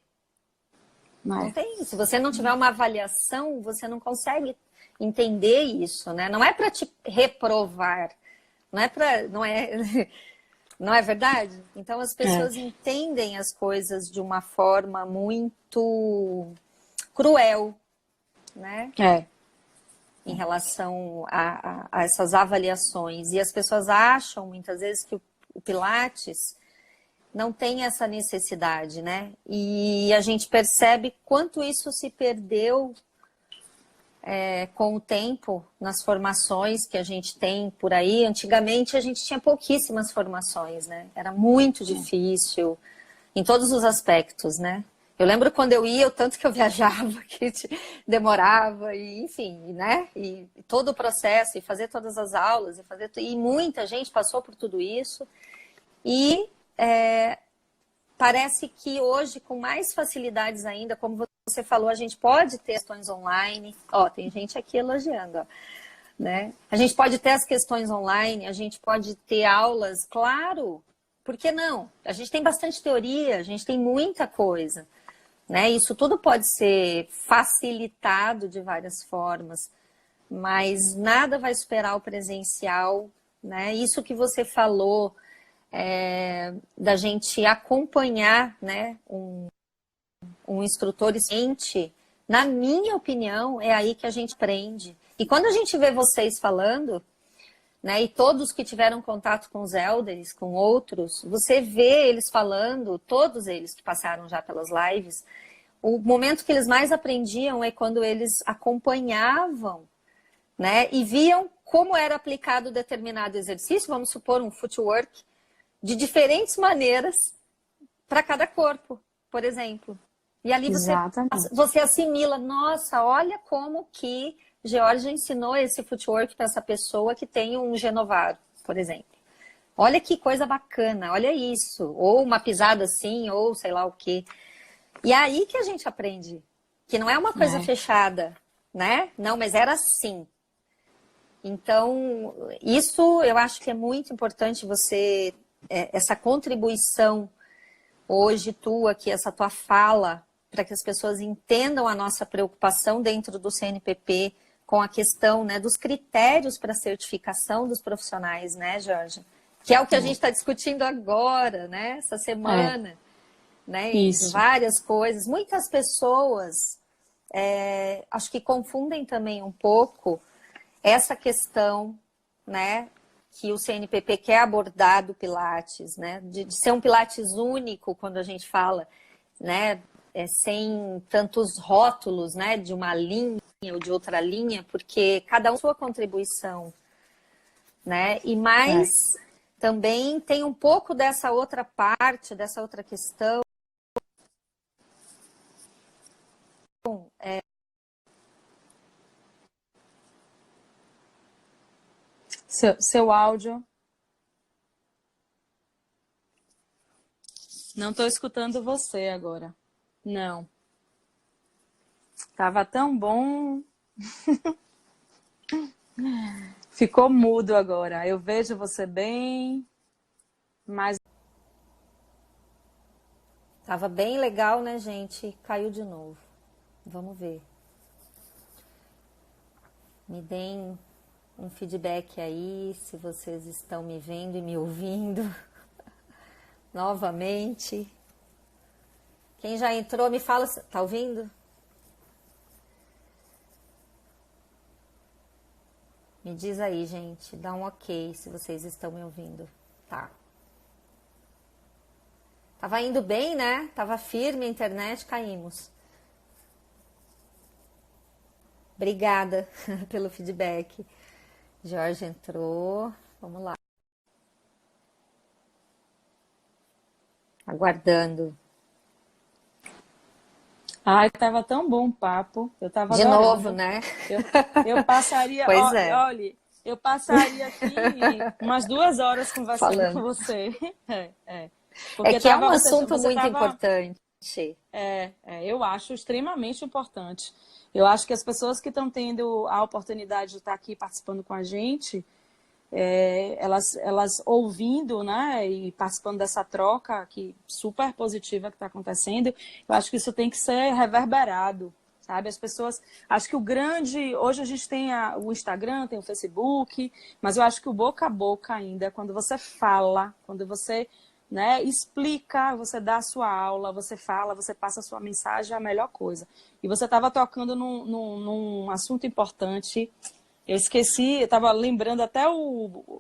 Não tem. Se você não tiver uma avaliação, você não consegue entender isso, né? Não é para te reprovar, não é verdade? Então as pessoas entendem as coisas de uma forma muito cruel, né? Em relação a essas avaliações. E as pessoas acham muitas vezes que o Pilates não tem essa necessidade, né? E a gente percebe quanto isso se perdeu com o tempo nas formações que a gente tem por aí. Antigamente a gente tinha pouquíssimas formações, né? Era muito difícil em todos os aspectos, né? Eu lembro quando eu ia, o tanto que eu viajava, que demorava, e enfim, né? E todo o processo, e fazer todas as aulas, e muita gente passou por tudo isso. E parece que hoje, com mais facilidades ainda, como você falou, a gente pode ter questões online. Ó, tem gente aqui elogiando, ó, né? A gente pode ter as questões online, a gente pode ter aulas, claro, por que não? A gente tem bastante teoria, a gente tem muita coisa, né? Isso tudo pode ser facilitado de várias formas, mas nada vai superar o presencial, né? Isso que você falou, da gente acompanhar, né, um instrutor experiente, na minha opinião, é aí que a gente aprende. E quando a gente vê vocês falando, né, e todos que tiveram contato com os elders, com outros, você vê eles falando, todos eles que passaram já pelas lives, o momento que eles mais aprendiam é quando eles acompanhavam, né, e viam como era aplicado determinado exercício, vamos supor um footwork, de diferentes maneiras para cada corpo, por exemplo. E ali você assimila, nossa, olha como que Georgia ensinou esse footwork para essa pessoa que tem um genovaro, por exemplo. Olha que coisa bacana, olha isso. Ou uma pisada assim, ou sei lá o quê. E é aí que a gente aprende, que não é uma coisa fechada, né? Não, mas era assim. Então, isso eu acho que é muito importante você... essa contribuição hoje tua aqui, essa tua fala, para que as pessoas entendam a nossa preocupação dentro do CNPP com a questão, né, dos critérios para certificação dos profissionais, né, Jorge? Que é o que a gente está discutindo agora, né, essa semana, né, e várias coisas. Muitas pessoas, acho que confundem também um pouco essa questão, né, que o CNPP quer abordar do Pilates, né? De ser um Pilates único, quando a gente fala, né? Sem tantos rótulos, né? De uma linha ou de outra linha, porque cada um tem sua contribuição, né? E mais também tem um pouco dessa outra parte, dessa outra questão. Seu áudio. Não estou escutando você agora. Não. Tava tão bom. Ficou mudo agora. Eu vejo você bem, mas... Tava bem legal, né, gente? Caiu de novo. Vamos ver. Me deem um feedback aí, se vocês estão me vendo e me ouvindo. Novamente. Quem já entrou, me fala... Tá ouvindo? Me diz aí, gente. Dá um ok se vocês estão me ouvindo. Tá. Tava indo bem, né? Tava firme a internet, caímos. Obrigada pelo feedback. Jorge entrou. Vamos lá. Aguardando. Ai, tava tão bom o papo. Eu tava de adorando. novo, né? Eu passaria... Pois é. Olha, eu passaria aqui umas 2 horas conversando Falando. com você. Porque que é um assunto muito importante. Eu acho extremamente importante. Eu acho que as pessoas que estão tendo a oportunidade de estar aqui participando com a gente, elas ouvindo, né, e participando dessa troca que, super positiva que está acontecendo, eu acho que isso tem que ser reverberado, sabe? As pessoas... Acho que hoje a gente tem o Instagram, tem o Facebook, mas eu acho que o boca a boca ainda, quando você fala, quando você... né, explica, você dá a sua aula, você fala, você passa a sua mensagem, é a melhor coisa. E você estava tocando num assunto importante. Eu esqueci, eu estava lembrando até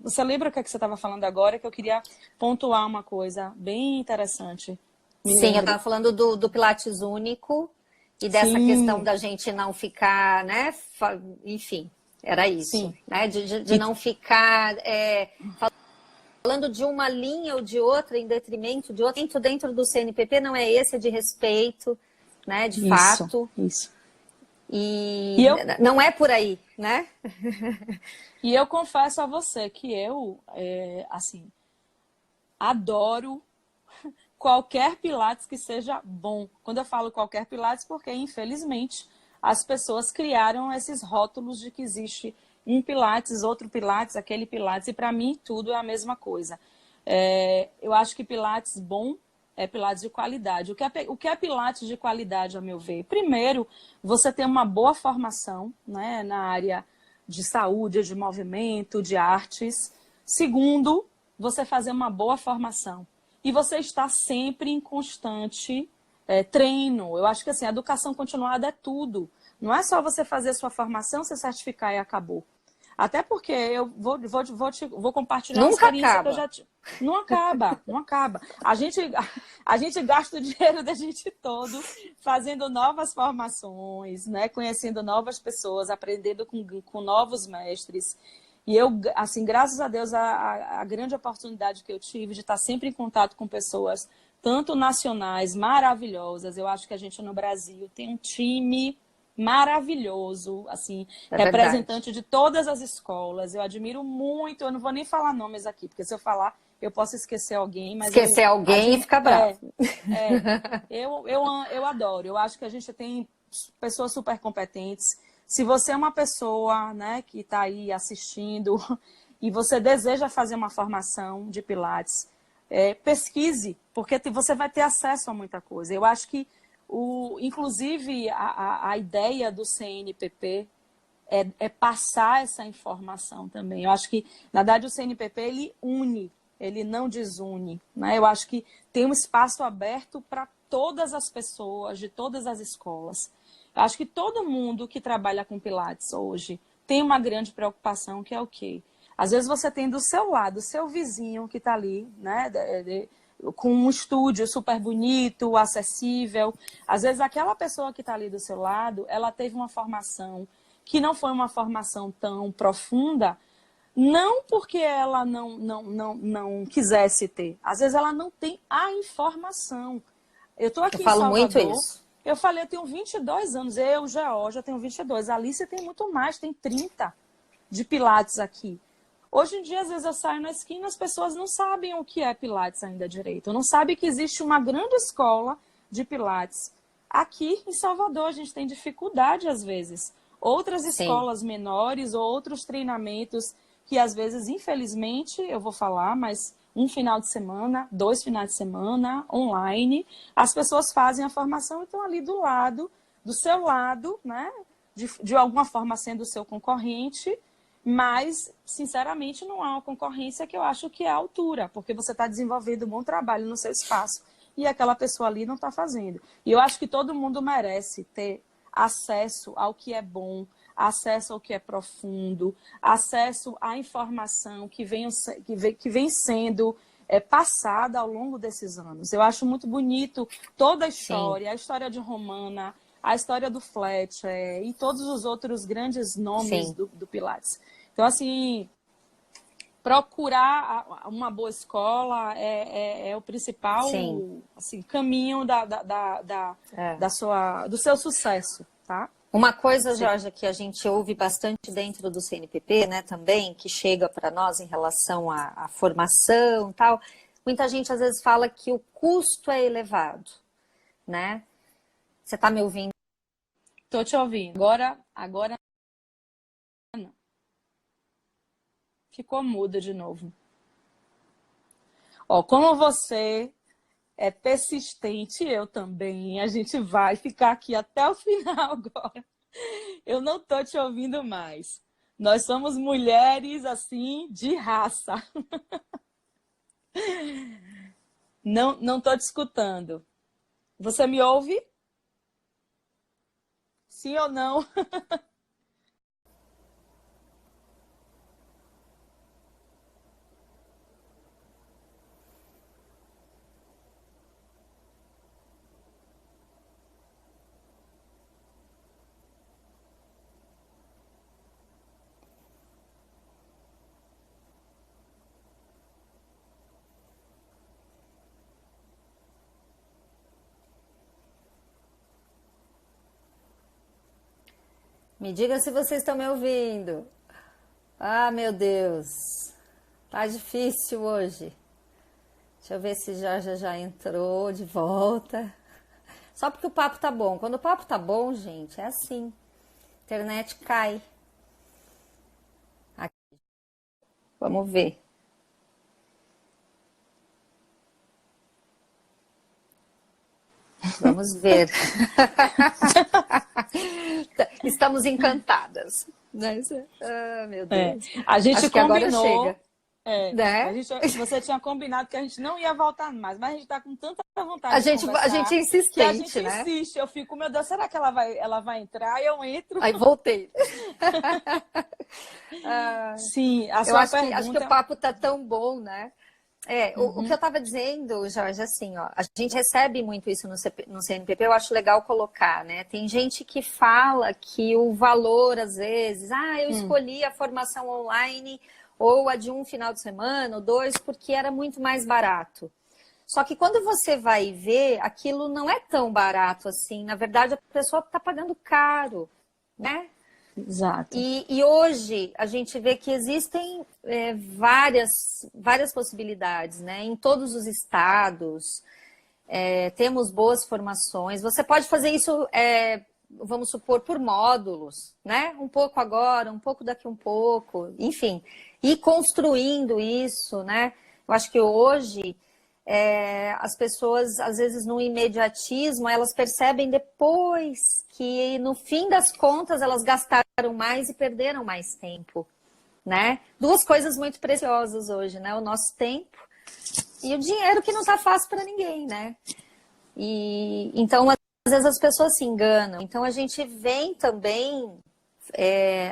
Você lembra o que você estava falando agora? Que eu queria pontuar uma coisa bem interessante. Sim, eu estava falando do Pilates único e dessa questão da gente não ficar, né? Enfim, era isso. Sim. Né? De não ficar... falando de uma linha ou de outra em detrimento de outra. Dentro do CNPP não é esse, é de respeito, né? De fato. Isso. E não é por aí, né? E eu confesso a você que eu, assim, adoro qualquer Pilates que seja bom. Quando eu falo qualquer Pilates, porque, infelizmente, as pessoas criaram esses rótulos de que existe um Pilates, outro Pilates, aquele Pilates, e para mim tudo é a mesma coisa. Eu acho que Pilates bom é Pilates de qualidade. O que é Pilates de qualidade, a meu ver? Primeiro, você tem uma boa formação, né, na área de saúde, de movimento, de artes. Segundo, você fazer uma boa formação. E você está sempre em constante treino. Eu acho que assim, a educação continuada é tudo. Não é só você fazer a sua formação, se certificar e acabou. Até porque eu vou compartilhar uma experiência que eu já tive. Não acaba, não acaba. A gente gasta o dinheiro da gente todo fazendo novas formações, né? Conhecendo novas pessoas, aprendendo com novos mestres. E eu, assim, graças a Deus, a grande oportunidade que eu tive de estar sempre em contato com pessoas, tanto nacionais, maravilhosas. Eu acho que a gente no Brasil tem um time maravilhoso, assim, representante de todas as escolas. Eu admiro muito, eu não vou nem falar nomes aqui, porque se eu falar, eu posso esquecer alguém. Mas esquecer alguém e ficar bravo. Eu adoro, eu acho que a gente tem pessoas super competentes. Se você é uma pessoa, né, que está aí assistindo e você deseja fazer uma formação de Pilates, pesquise, porque você vai ter acesso a muita coisa. Eu acho que inclusive, a ideia do CNPP é passar essa informação também. Eu acho que, na verdade, o CNPP, ele une, ele não desune, né? Eu acho que tem um espaço aberto para todas as pessoas, de todas as escolas. Eu acho que todo mundo que trabalha com Pilates hoje tem uma grande preocupação, que é o quê? Às vezes você tem do seu lado o seu vizinho que está ali, né? Com um estúdio super bonito, acessível. Às vezes aquela pessoa que está ali do seu lado, ela teve uma formação que não foi uma formação tão profunda, não porque ela não quisesse ter. Às vezes ela não tem a informação. Eu estou aqui Eu em falo muito Salvador. isso. Eu falei, eu tenho 22 anos. Eu, Georgia, tenho 22. A Alice tem muito mais, tem 30 de Pilates aqui. Hoje em dia, às vezes eu saio na esquina, as pessoas não sabem o que é Pilates ainda direito. Não sabem que existe uma grande escola de Pilates. Aqui em Salvador, a gente tem dificuldade às vezes. Outras escolas menores ou outros treinamentos que às vezes, infelizmente, eu vou falar, mas um final de semana, 2 finais de semana, online, as pessoas fazem a formação e estão ali do lado, do seu lado, né? De alguma forma sendo o seu concorrente, mas, sinceramente, não há uma concorrência que eu acho que é a altura, porque você está desenvolvendo um bom trabalho no seu espaço e aquela pessoa ali não está fazendo. E eu acho que todo mundo merece ter acesso ao que é bom, acesso ao que é profundo, acesso à informação que vem sendo passada ao longo desses anos. Eu acho muito bonito toda a história de Romana, a história do Fletcher e todos os outros grandes nomes do Pilates. Então, assim, procurar uma boa escola é o principal assim, caminho do seu sucesso, tá? Uma coisa, Georgia, que a gente ouve bastante dentro do CNPP, né, também, que chega para nós em relação à formação e tal, muita gente às vezes fala que o custo é elevado, né? Você está me ouvindo? Estou te ouvindo. Agora não. Ficou muda de novo. Ó, como você é persistente, eu também, a gente vai ficar aqui até o final agora. Eu não tô te ouvindo mais. Nós somos mulheres, assim, de raça. Não tô te escutando. Você me ouve? Sim ou não? Me diga se vocês estão me ouvindo. Ah, meu Deus. Tá difícil hoje. Deixa eu ver se já entrou de volta. Só porque o papo tá bom. Quando o papo tá bom, gente, é assim. A internet cai. Aqui. Vamos ver. Vamos ver. Estamos encantadas. Ah, meu Deus. A gente Acho que agora combinou. chega. Né? Você tinha combinado que a gente não ia voltar mais, mas a gente está com tanta vontade A de gente é insistente, que a gente né? insiste. Eu fico, meu Deus, será que ela vai entrar? E eu entro. Aí voltei. Sim, a Eu sua acho pergunta... que o papo tá tão bom, né? O que eu estava dizendo, Jorge, assim, ó, a gente recebe muito isso no CNPP, eu acho legal colocar, né? Tem gente que fala que o valor, às vezes, eu escolhi a formação online ou a de um final de semana, ou 2, porque era muito mais barato. Só que quando você vai ver, aquilo não é tão barato assim. Na verdade, a pessoa está pagando caro, né? Exato. E hoje a gente vê que existem várias possibilidades, né? Em todos os estados, temos boas formações. Você pode fazer isso, vamos supor, por módulos, né? Um pouco agora, um pouco daqui um pouco, enfim. E construindo isso, né? Eu acho que hoje as pessoas, às vezes, no imediatismo, elas percebem depois que, no fim das contas, elas gastaram mais e perderam mais tempo, né? Duas coisas muito preciosas hoje, né? O nosso tempo e o dinheiro, que não tá fácil para ninguém, né? E então, às vezes, as pessoas se enganam. Então, a gente vem também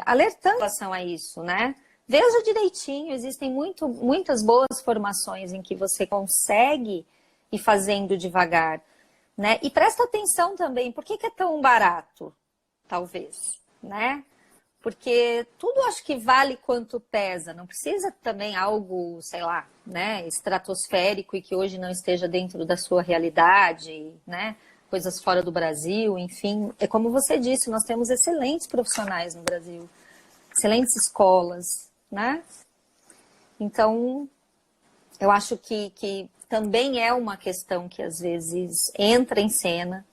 alertando em relação a isso, né? veja direitinho, existem muitas boas formações em que você consegue ir fazendo devagar, né? E presta atenção também, por que é tão barato, talvez, né? Porque tudo acho que vale quanto pesa, não precisa também algo, sei lá, né, estratosférico e que hoje não esteja dentro da sua realidade, né? Coisas fora do Brasil, enfim. É como você disse, nós temos excelentes profissionais no Brasil, excelentes escolas, né? Então, eu acho que também é uma questão que às vezes entra em cena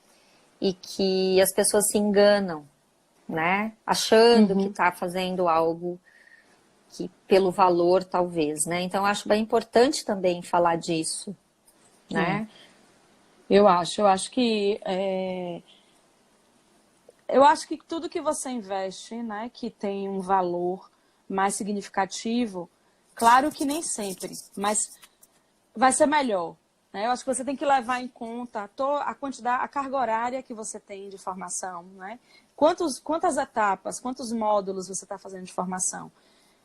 e que as pessoas se enganam, né? Achando que está fazendo algo que pelo valor, talvez, né? Então, eu acho bem importante também falar disso, né? Eu acho que eu acho que tudo que você investe, né, que tem um valor mais significativo, claro que nem sempre, mas vai ser melhor. Né? Eu acho que você tem que levar em conta a quantidade, a carga horária que você tem de formação, né? Quantas etapas, quantos módulos você está fazendo de formação?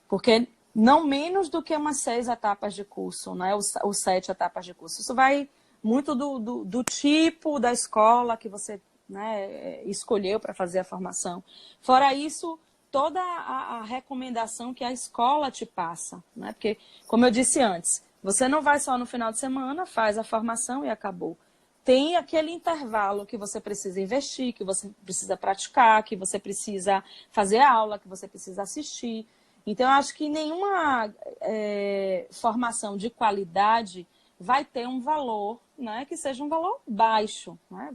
Porque não menos do que umas 6 etapas de curso, né? Ou 7 etapas de curso. Isso vai muito do tipo da escola que você, né, escolheu para fazer a formação. Fora isso, toda a recomendação que a escola te passa, né? Porque, como eu disse antes, você não vai só no final de semana, faz a formação e acabou. Tem aquele intervalo que você precisa investir, que você precisa praticar, que você precisa fazer aula, que você precisa assistir. Então, eu acho que nenhuma formação de qualidade vai ter um valor, né, que seja um valor baixo. Né?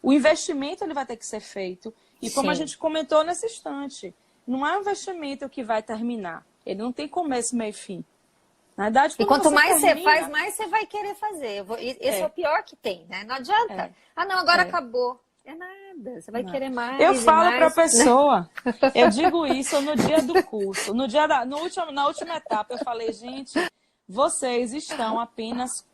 O investimento ele vai ter que ser feito. E como a gente comentou nesse instante, não é um investimento que vai terminar. Ele não tem começo, meio e fim. Na verdade, e quanto mais termina, você faz, mais você vai querer fazer. Esse é o pior que tem, né? Não adianta. Ah, não, agora acabou. É nada. Você vai querer mais. Eu falo para a né? pessoa, eu digo isso no dia do curso, na última etapa, eu falei, gente, vocês estão apenas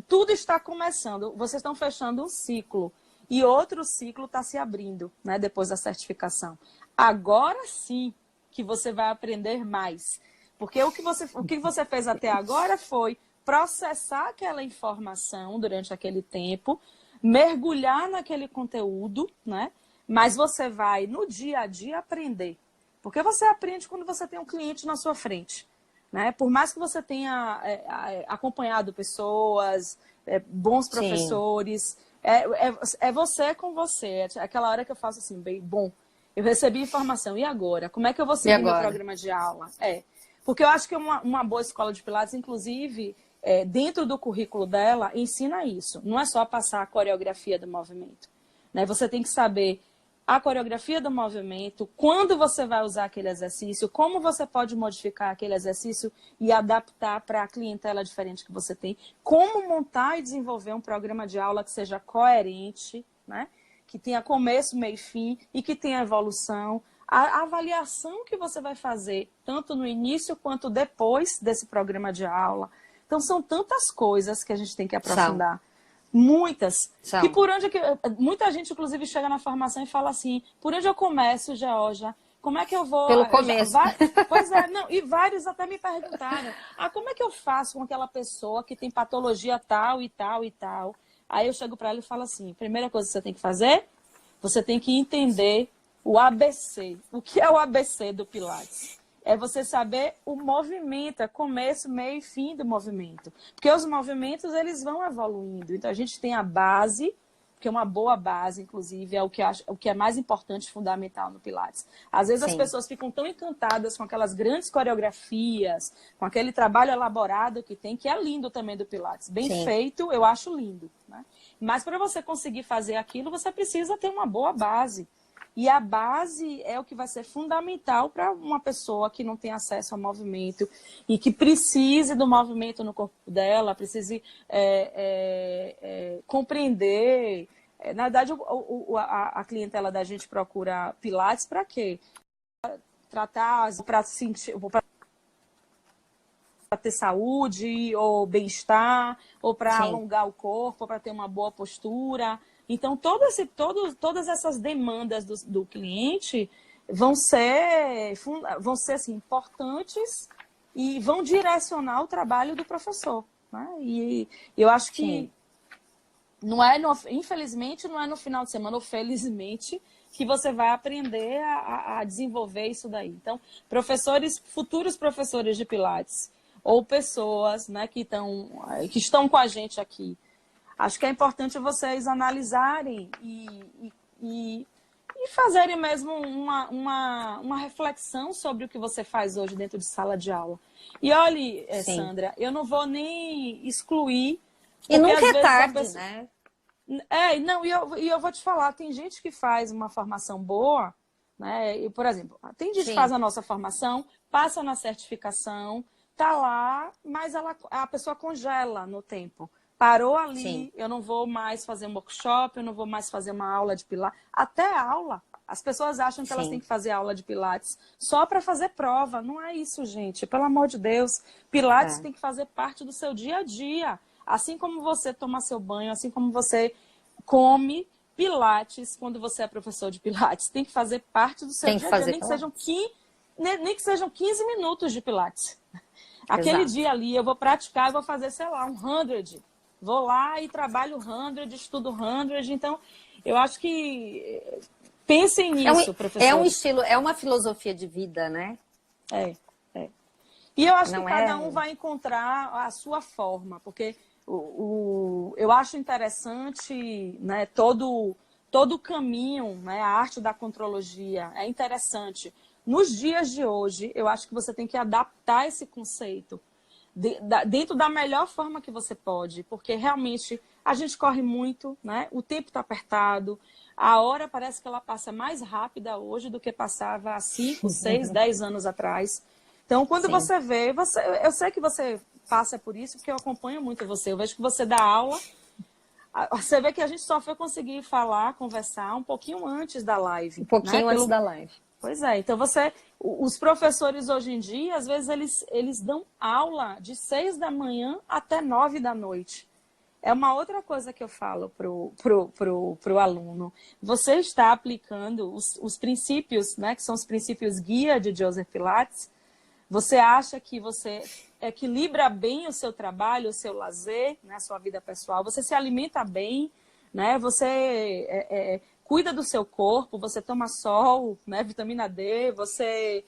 tudo está começando, vocês estão fechando um ciclo e outro ciclo está se abrindo, né, depois da certificação. Agora sim que você vai aprender mais. Porque o que você fez até agora foi processar aquela informação durante aquele tempo, mergulhar naquele conteúdo, né? Mas você vai, no dia a dia, aprender. Porque você aprende quando você tem um cliente na sua frente. Né? Por mais que você tenha acompanhado pessoas, bons professores, é você com você. É aquela hora que eu faço assim, bem, bom, eu recebi informação, e agora? Como é que eu vou seguir meu programa de aula? Porque eu acho que uma boa escola de Pilates, inclusive, dentro do currículo dela, ensina isso. Não é só passar a coreografia do movimento. Né? Você tem que saber a coreografia do movimento, quando você vai usar aquele exercício, como você pode modificar aquele exercício e adaptar para a clientela diferente que você tem, como montar e desenvolver um programa de aula que seja coerente, né? Que tenha começo, meio e fim e que tenha evolução. A avaliação que você vai fazer, tanto no início quanto depois desse programa de aula. Então, são tantas coisas que a gente tem que aprofundar. Muitas. Que por onde muita gente, inclusive, chega na formação e fala assim, por onde eu começo, Georgia? Como é que eu vou... Pelo começo. Pois é, não, e vários até me perguntaram, como é que eu faço com aquela pessoa que tem patologia tal e tal e tal? Aí eu chego para ela e falo assim, primeira coisa que você tem que fazer, você tem que entender o ABC. O que é o ABC do Pilates? É você saber o movimento, é começo, meio e fim do movimento. Porque os movimentos, eles vão evoluindo. Então, a gente tem a base, que é uma boa base, inclusive, é o que é mais importante e fundamental no Pilates. Às vezes as pessoas ficam tão encantadas com aquelas grandes coreografias, com aquele trabalho elaborado que tem, que é lindo também do Pilates. Bem feito, eu acho lindo. Né? Mas para você conseguir fazer aquilo, você precisa ter uma boa base. E a base é o que vai ser fundamental para uma pessoa que não tem acesso ao movimento e que precise do movimento no corpo dela, precise compreender. Na verdade, a clientela da gente procura Pilates para quê? Para tratar, para sentir, para ter saúde ou bem-estar, ou para alongar o corpo, para ter uma boa postura. Então, todas essas demandas do cliente, vão ser assim, importantes e vão direcionar o trabalho do professor, né? E eu acho que infelizmente, não é no final de semana, ou felizmente, que você vai aprender a desenvolver isso daí. Então, futuros professores de Pilates, ou pessoas, né, que estão com a gente aqui, acho que é importante vocês analisarem e fazerem mesmo uma reflexão sobre o que você faz hoje dentro de sala de aula. E olhe, Sandra, eu não vou nem excluir. E nunca é tarde, né? Não, e eu vou te falar, tem gente que faz uma formação boa, né? E, por exemplo, tem gente que faz a nossa formação, passa na certificação, tá lá, mas a pessoa congela no tempo. Parou ali, eu não vou mais fazer um workshop, eu não vou mais fazer uma aula de Pilates. Até aula. As pessoas acham que elas têm que fazer aula de Pilates só para fazer prova. Não é isso, gente. Pelo amor de Deus. Pilates tem que fazer parte do seu dia a dia. Assim como você toma seu banho, assim como você come, Pilates, quando você é professor de Pilates, tem que fazer parte do seu dia a dia. Nem que sejam 15 minutos de Pilates. Aquele dia ali, eu vou praticar, eu vou fazer, sei lá, 100. Vou lá e trabalho 100, estudo 100. Então, eu acho que pensem nisso, professor. É um estilo, é uma filosofia de vida, né? É. E eu acho que cada um vai encontrar a sua forma, porque eu acho interessante, né, todo o caminho, né, a arte da contrologia é interessante. Nos dias de hoje, eu acho que você tem que adaptar esse conceito dentro da melhor forma que você pode, porque realmente a gente corre muito, né? O tempo está apertado, a hora parece que ela passa mais rápida hoje do que passava há 5, 6, 10 anos atrás. Então, quando você vê, eu sei que você passa por isso, porque eu acompanho muito você. Eu vejo que você dá aula, você vê que a gente só foi conseguir falar, conversar um pouquinho antes da live. Um pouquinho antes da live. Pois é, então os professores hoje em dia, às vezes eles dão aula de 6 da manhã até 9 da noite. É uma outra coisa que eu falo pro aluno. Você está aplicando os princípios, né, que são os princípios guia de Joseph Pilates. Você acha que você equilibra bem o seu trabalho, o seu lazer, né, a sua vida pessoal. Você se alimenta bem, né, você cuida do seu corpo, você toma sol, né, vitamina D, você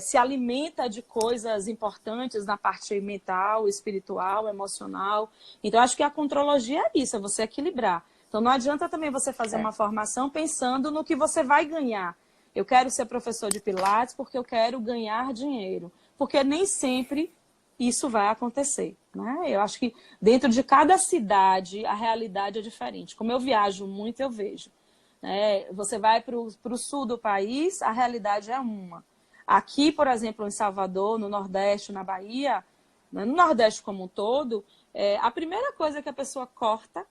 se alimenta de coisas importantes na parte mental, espiritual, emocional. Então, acho que a contrologia é isso, é você equilibrar. Então, não adianta também você fazer uma formação pensando no que você vai ganhar. Eu quero ser professor de Pilates porque eu quero ganhar dinheiro. Porque nem sempre isso vai acontecer, né? Eu acho que dentro de cada cidade, a realidade é diferente. Como eu viajo muito, eu vejo. Você vai para o sul do país, a realidade é uma. Aqui, por exemplo, em Salvador, no Nordeste, na Bahia, no Nordeste como um todo, a primeira coisa que a pessoa corta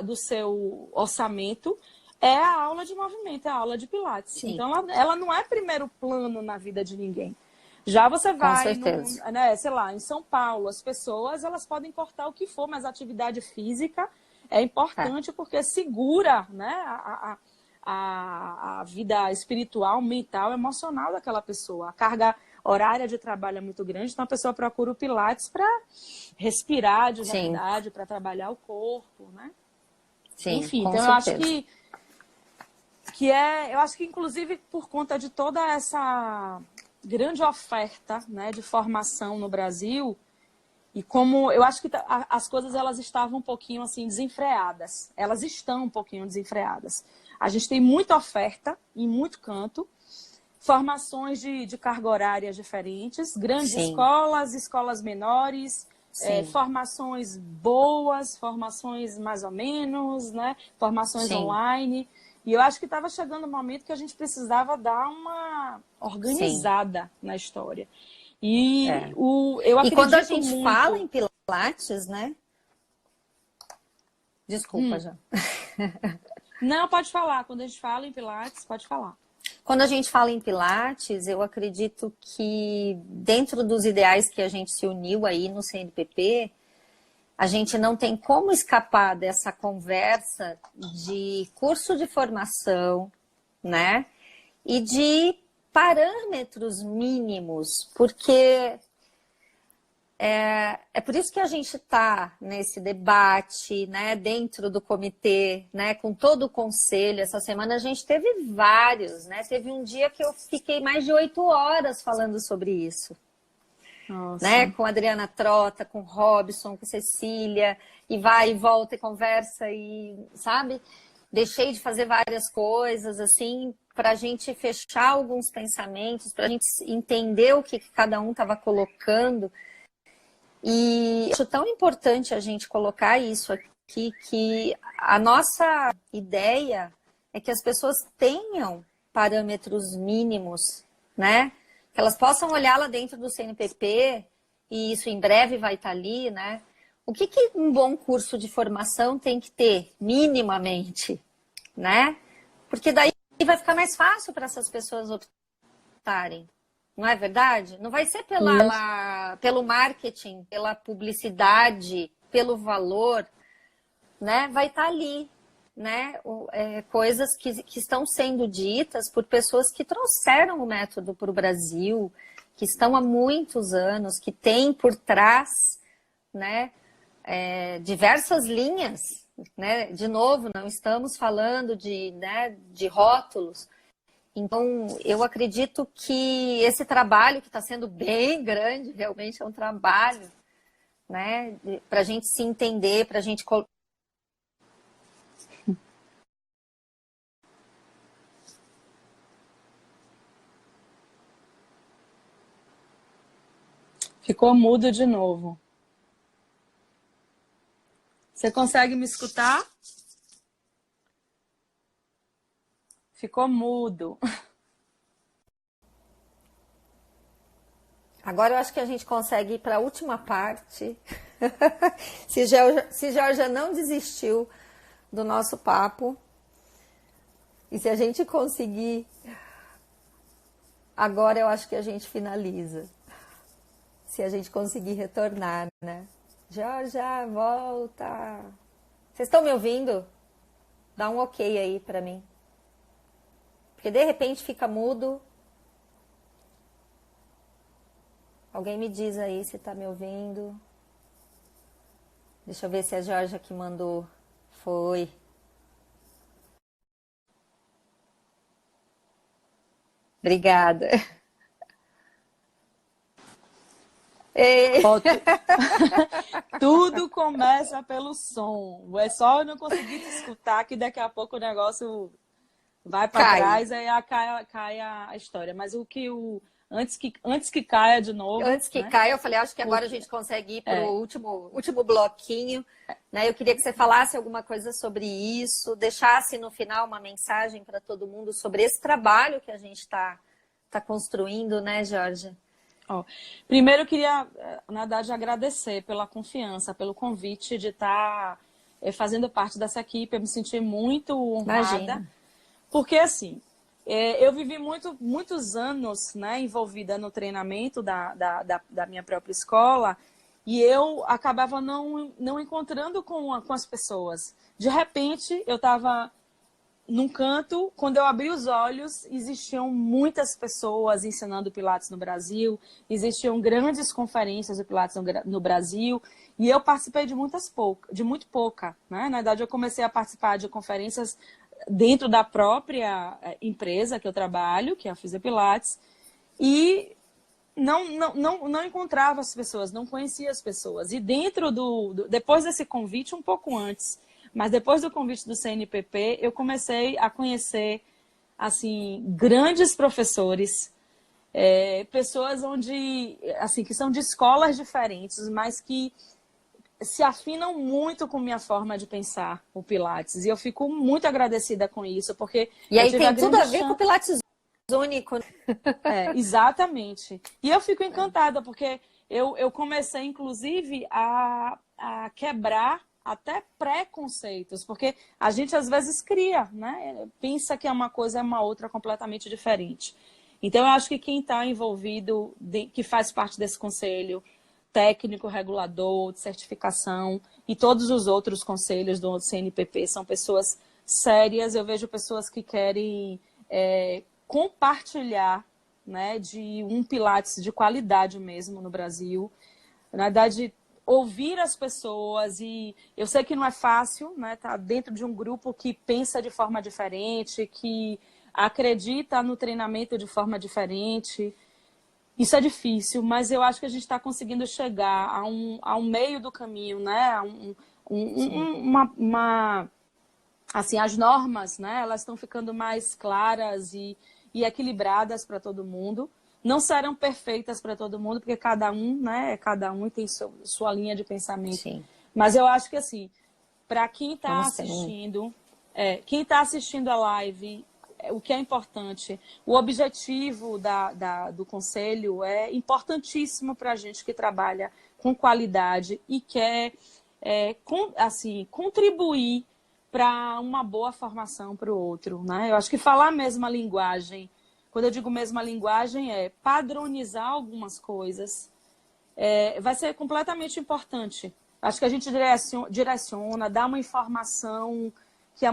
do seu orçamento é a aula de movimento, é a aula de Pilates. Sim. Então, ela não é primeiro plano na vida de ninguém. Já você vai, sei lá, em São Paulo, as pessoas elas podem cortar o que for, mas a atividade física é importante porque segura, né, a vida espiritual, mental, emocional daquela pessoa. A carga horária de trabalho é muito grande, então a pessoa procura o Pilates para respirar de verdade, para trabalhar o corpo, né? Sim, enfim, então eu acho eu acho que inclusive por conta de toda essa grande oferta, né, de formação no Brasil, e como eu acho que as coisas elas estavam um pouquinho assim desenfreadas, elas estão um pouquinho desenfreadas. A gente tem muita oferta em muito canto, formações de carga horária diferentes, grandes escolas menores, formações boas, formações mais ou menos, né, formações online. E eu acho que estava chegando o momento que a gente precisava dar uma organizada na história. E eu acredito quando a gente fala em Pilates, né? Desculpa, já. Não, pode falar. Quando a gente fala em Pilates, pode falar. Quando a gente fala em Pilates, eu acredito que dentro dos ideais que a gente se uniu aí no CNPP, a gente não tem como escapar dessa conversa de curso de formação, né? E de parâmetros mínimos, porque é por isso que a gente está nesse debate, né, dentro do comitê, né, com todo o conselho. Essa semana a gente teve vários, né? Teve um dia que eu fiquei mais de 8 horas falando sobre isso. Nossa. Né? Com a Adriana Trota, com o Robson, com a Cecília, e vai e volta e conversa, e sabe? Deixei de fazer várias coisas, assim, para a gente fechar alguns pensamentos, para a gente entender o que cada um estava colocando. E acho tão importante a gente colocar isso aqui, que a nossa ideia é que as pessoas tenham parâmetros mínimos, né? Que elas possam olhar lá dentro do CNPP, e isso em breve vai estar ali, né? O que um bom curso de formação tem que ter, minimamente, né? Porque daí vai ficar mais fácil para essas pessoas optarem. Não é verdade? Não vai ser pelo marketing, pela publicidade, pelo valor, né? Vai estar ali, né? Coisas que estão sendo ditas por pessoas que trouxeram o método para o Brasil, que estão há muitos anos, que têm por trás, né, diversas linhas, né? De novo, não estamos falando né, de rótulos. Então, eu acredito que esse trabalho, que está sendo bem grande, realmente é um trabalho, né, para a gente se entender, para a gente... Ficou mudo de novo. Você consegue me escutar? Ficou mudo. Agora eu acho que a gente consegue ir para a última parte. Se Georgia não desistiu do nosso papo. E se a gente conseguir, agora eu acho que a gente finaliza. Se a gente conseguir retornar, né? Georgia, volta! Vocês estão me ouvindo? Dá um ok aí para mim. Porque de repente fica mudo. Alguém me diz aí se tá me ouvindo. Deixa eu ver se a Georgia que mandou. Foi. Obrigada. Tudo começa pelo som. É só eu não conseguir te escutar que daqui a pouco o negócio vai para trás, aí cai a história. Mas antes que caia de novo... Antes que caia, eu falei, acho que agora a gente consegue ir para o último bloquinho. Né? Eu queria que você falasse alguma coisa sobre isso, deixasse no final uma mensagem para todo mundo sobre esse trabalho que a gente está construindo, né, Georgia? Primeiro, eu queria, na verdade, agradecer pela confiança, pelo convite de estar fazendo parte dessa equipe. Eu me senti muito honrada. Imagina. Porque, assim, eu vivi muitos anos, né, envolvida no treinamento da minha própria escola, e eu acabava não encontrando com as pessoas. De repente, eu estava num canto, quando eu abri os olhos, existiam muitas pessoas ensinando Pilates no Brasil, existiam grandes conferências de Pilates no Brasil, e eu participei de muito pouca, né? Na verdade, eu comecei a participar de conferências dentro da própria empresa que eu trabalho, que é a Físio Pilates, e não encontrava as pessoas, não conhecia as pessoas. E depois desse convite, um pouco antes, mas depois do convite do CNPP, eu comecei a conhecer, assim, grandes professores, pessoas que são de escolas diferentes, mas que se afinam muito com minha forma de pensar o Pilates. E eu fico muito agradecida com isso, porque... E aí tem tudo a ver com o Pilates único. Exatamente. E eu fico encantada, porque eu comecei, inclusive, a quebrar até preconceitos, porque a gente às vezes cria, né? Pensa que é uma coisa, é uma outra completamente diferente. Então, eu acho que quem está envolvido, que faz parte desse conselho técnico, regulador, de certificação e todos os outros conselhos do CNPP são pessoas sérias. Eu vejo pessoas que querem compartilhar né, de um Pilates de qualidade mesmo no Brasil. Na verdade, ouvir as pessoas, e eu sei que não é fácil, né, tá dentro de um grupo que pensa de forma diferente, que acredita no treinamento de forma diferente. Isso é difícil, mas eu acho que a gente está conseguindo chegar a um meio do caminho, né? Assim, as normas, né? Elas estão ficando mais claras e equilibradas para todo mundo. Não serão perfeitas para todo mundo, porque cada um, né? Cada um tem sua linha de pensamento. Sim. Mas eu acho que, assim, para quem está assistindo, a live, o que é importante, o objetivo do conselho é importantíssimo para a gente que trabalha com qualidade e quer contribuir para uma boa formação para o outro, né? Eu acho que falar a mesma linguagem, quando eu digo mesma linguagem, é padronizar algumas coisas, vai ser completamente importante. Acho que a gente direciona, dá uma informação que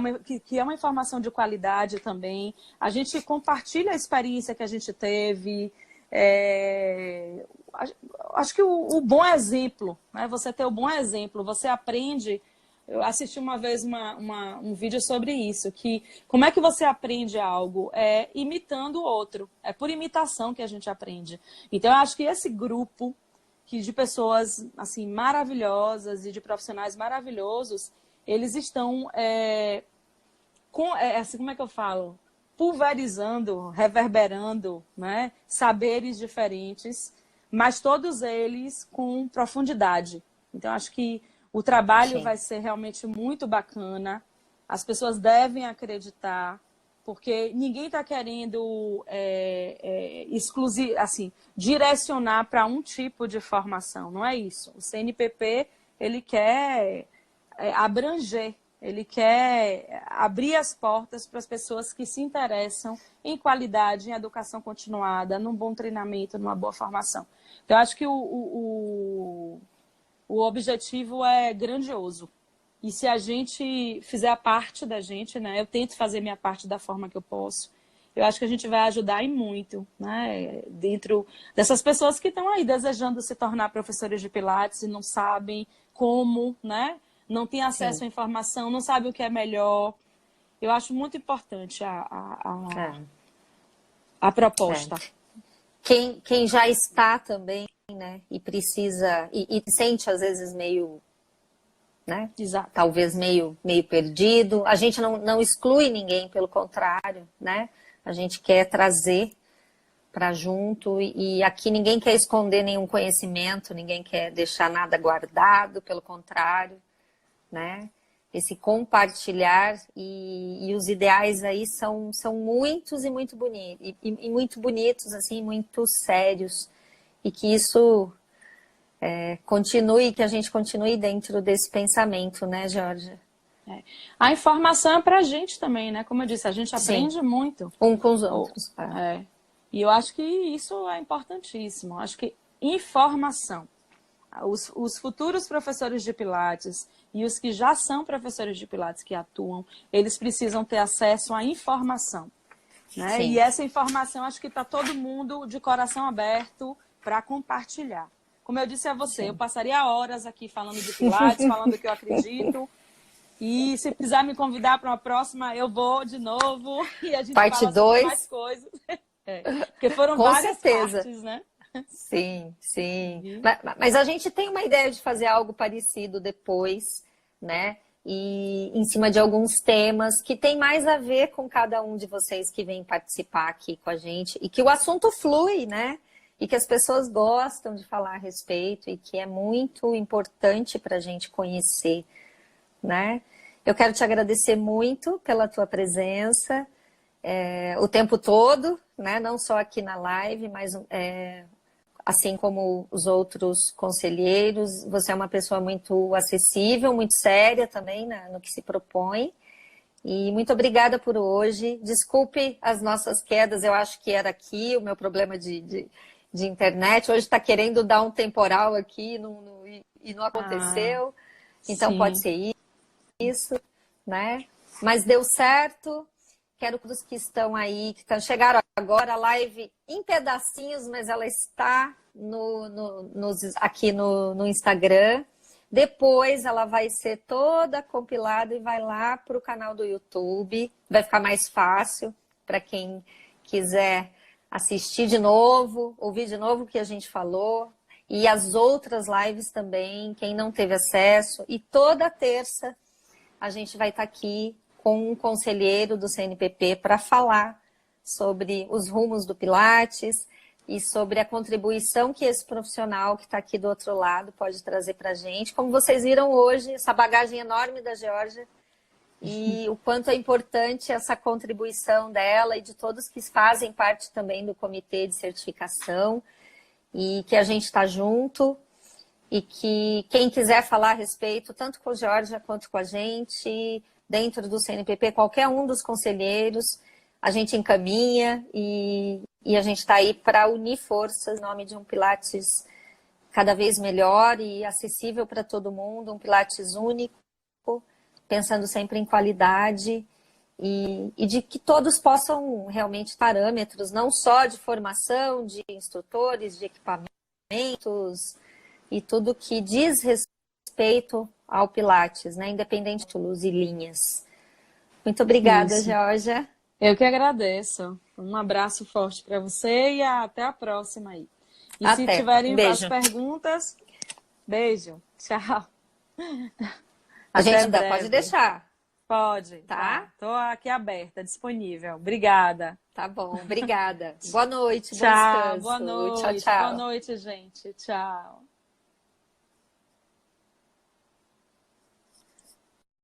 é uma informação de qualidade também. A gente compartilha a experiência que a gente teve. Acho que o bom exemplo, né? Você ter o bom exemplo, você aprende. Eu assisti uma vez um vídeo sobre isso, que como é que você aprende algo? É imitando o outro. É por imitação que a gente aprende. Então, eu acho que esse grupo de pessoas assim maravilhosas e de profissionais maravilhosos, eles estão, assim, como é que eu falo? Pulverizando, reverberando, né? Saberes diferentes, mas todos eles com profundidade. Então, acho que o trabalho vai ser realmente muito bacana. As pessoas devem acreditar, porque ninguém está querendo assim, direcionar para um tipo de formação. Não é isso. O CNPP, ele quer abranger, ele quer abrir as portas para as pessoas que se interessam em qualidade, em educação continuada, num bom treinamento, numa boa formação. Então, eu acho que o objetivo é grandioso. E se a gente fizer a parte da gente, né? Eu tento fazer minha parte da forma que eu posso. Eu acho que a gente vai ajudar e muito, né? Dentro dessas pessoas que estão aí desejando se tornar professores de Pilates e não sabem como, né? Não tem acesso à informação, não sabe o que é melhor. Eu acho muito importante a proposta. Quem já está também, né? E precisa, e sente às vezes meio, né? Exato. Talvez meio perdido. A gente não exclui ninguém, pelo contrário, né? A gente quer trazer para junto e aqui ninguém quer esconder nenhum conhecimento, ninguém quer deixar nada guardado, pelo contrário, né? Esse compartilhar e os ideais aí são muitos e muito bonitos, e muito bonitos, assim, muito sérios, e que isso que a gente continue dentro desse pensamento, né, Georgia? A informação é para a gente também, né? Como eu disse, a gente aprende muito. Um com os outros. E eu acho que isso é importantíssimo. Acho que informação. Os futuros professores de Pilates e os que já são professores de Pilates que atuam, eles precisam ter acesso à informação, né? E essa informação, acho que está todo mundo de coração aberto para compartilhar. Como eu disse a você, eu passaria horas aqui falando de Pilates, falando o que eu acredito. E se precisar me convidar para uma próxima, eu vou de novo. E a gente Parte fala 2. sobre mais coisas. Porque foram várias partes, né? Sim. Mas a gente tem uma ideia de fazer algo parecido depois, né? E em cima de alguns temas que tem mais a ver com cada um de vocês que vem participar aqui com a gente. E que o assunto flui, né? E que as pessoas gostam de falar a respeito e que é muito importante para a gente conhecer, né? Eu quero te agradecer muito pela tua presença o tempo todo, né? Não só aqui na live, mas assim como os outros conselheiros, você é uma pessoa muito acessível, muito séria também no que se propõe. E muito obrigada por hoje. Desculpe as nossas quedas, eu acho que era aqui o meu problema de internet. Hoje está querendo dar um temporal aqui e não aconteceu. Então pode ser isso, né? Mas deu certo. Quero para os que estão aí, chegaram agora, a live em pedacinhos, mas ela está aqui no Instagram. Depois ela vai ser toda compilada e vai lá para o canal do YouTube. Vai ficar mais fácil para quem quiser assistir de novo, ouvir de novo o que a gente falou. E as outras lives também, quem não teve acesso. E toda terça a gente vai estar aqui com um conselheiro do CNPP para falar sobre os rumos do Pilates e sobre a contribuição que esse profissional que está aqui do outro lado pode trazer para a gente. Como vocês viram hoje, essa bagagem enorme da Georgia e o quanto é importante essa contribuição dela e de todos que fazem parte também do comitê de certificação e que a gente está junto e que quem quiser falar a respeito, tanto com a Georgia quanto com a gente, dentro do CNPP, qualquer um dos conselheiros, a gente encaminha e a gente está aí para unir forças em nome de um Pilates cada vez melhor e acessível para todo mundo, um Pilates único, pensando sempre em qualidade e de que todos possam realmente parâmetros, não só de formação, de instrutores, de equipamentos e tudo que diz respeito ao Pilates, né? Independente de títulos e linhas. Muito obrigada, Georgia. Eu que agradeço. Um abraço forte para você e até a próxima aí. E até. Se tiverem Beijo. as perguntas, beijo. Tchau. A gente ainda pode deixar. Pode. Tá? Estou aqui aberta, disponível. Obrigada. Tá bom, obrigada. Boa noite, bom tchau, descanso. boa noite. Tchau, tchau. Boa noite, gente. Tchau.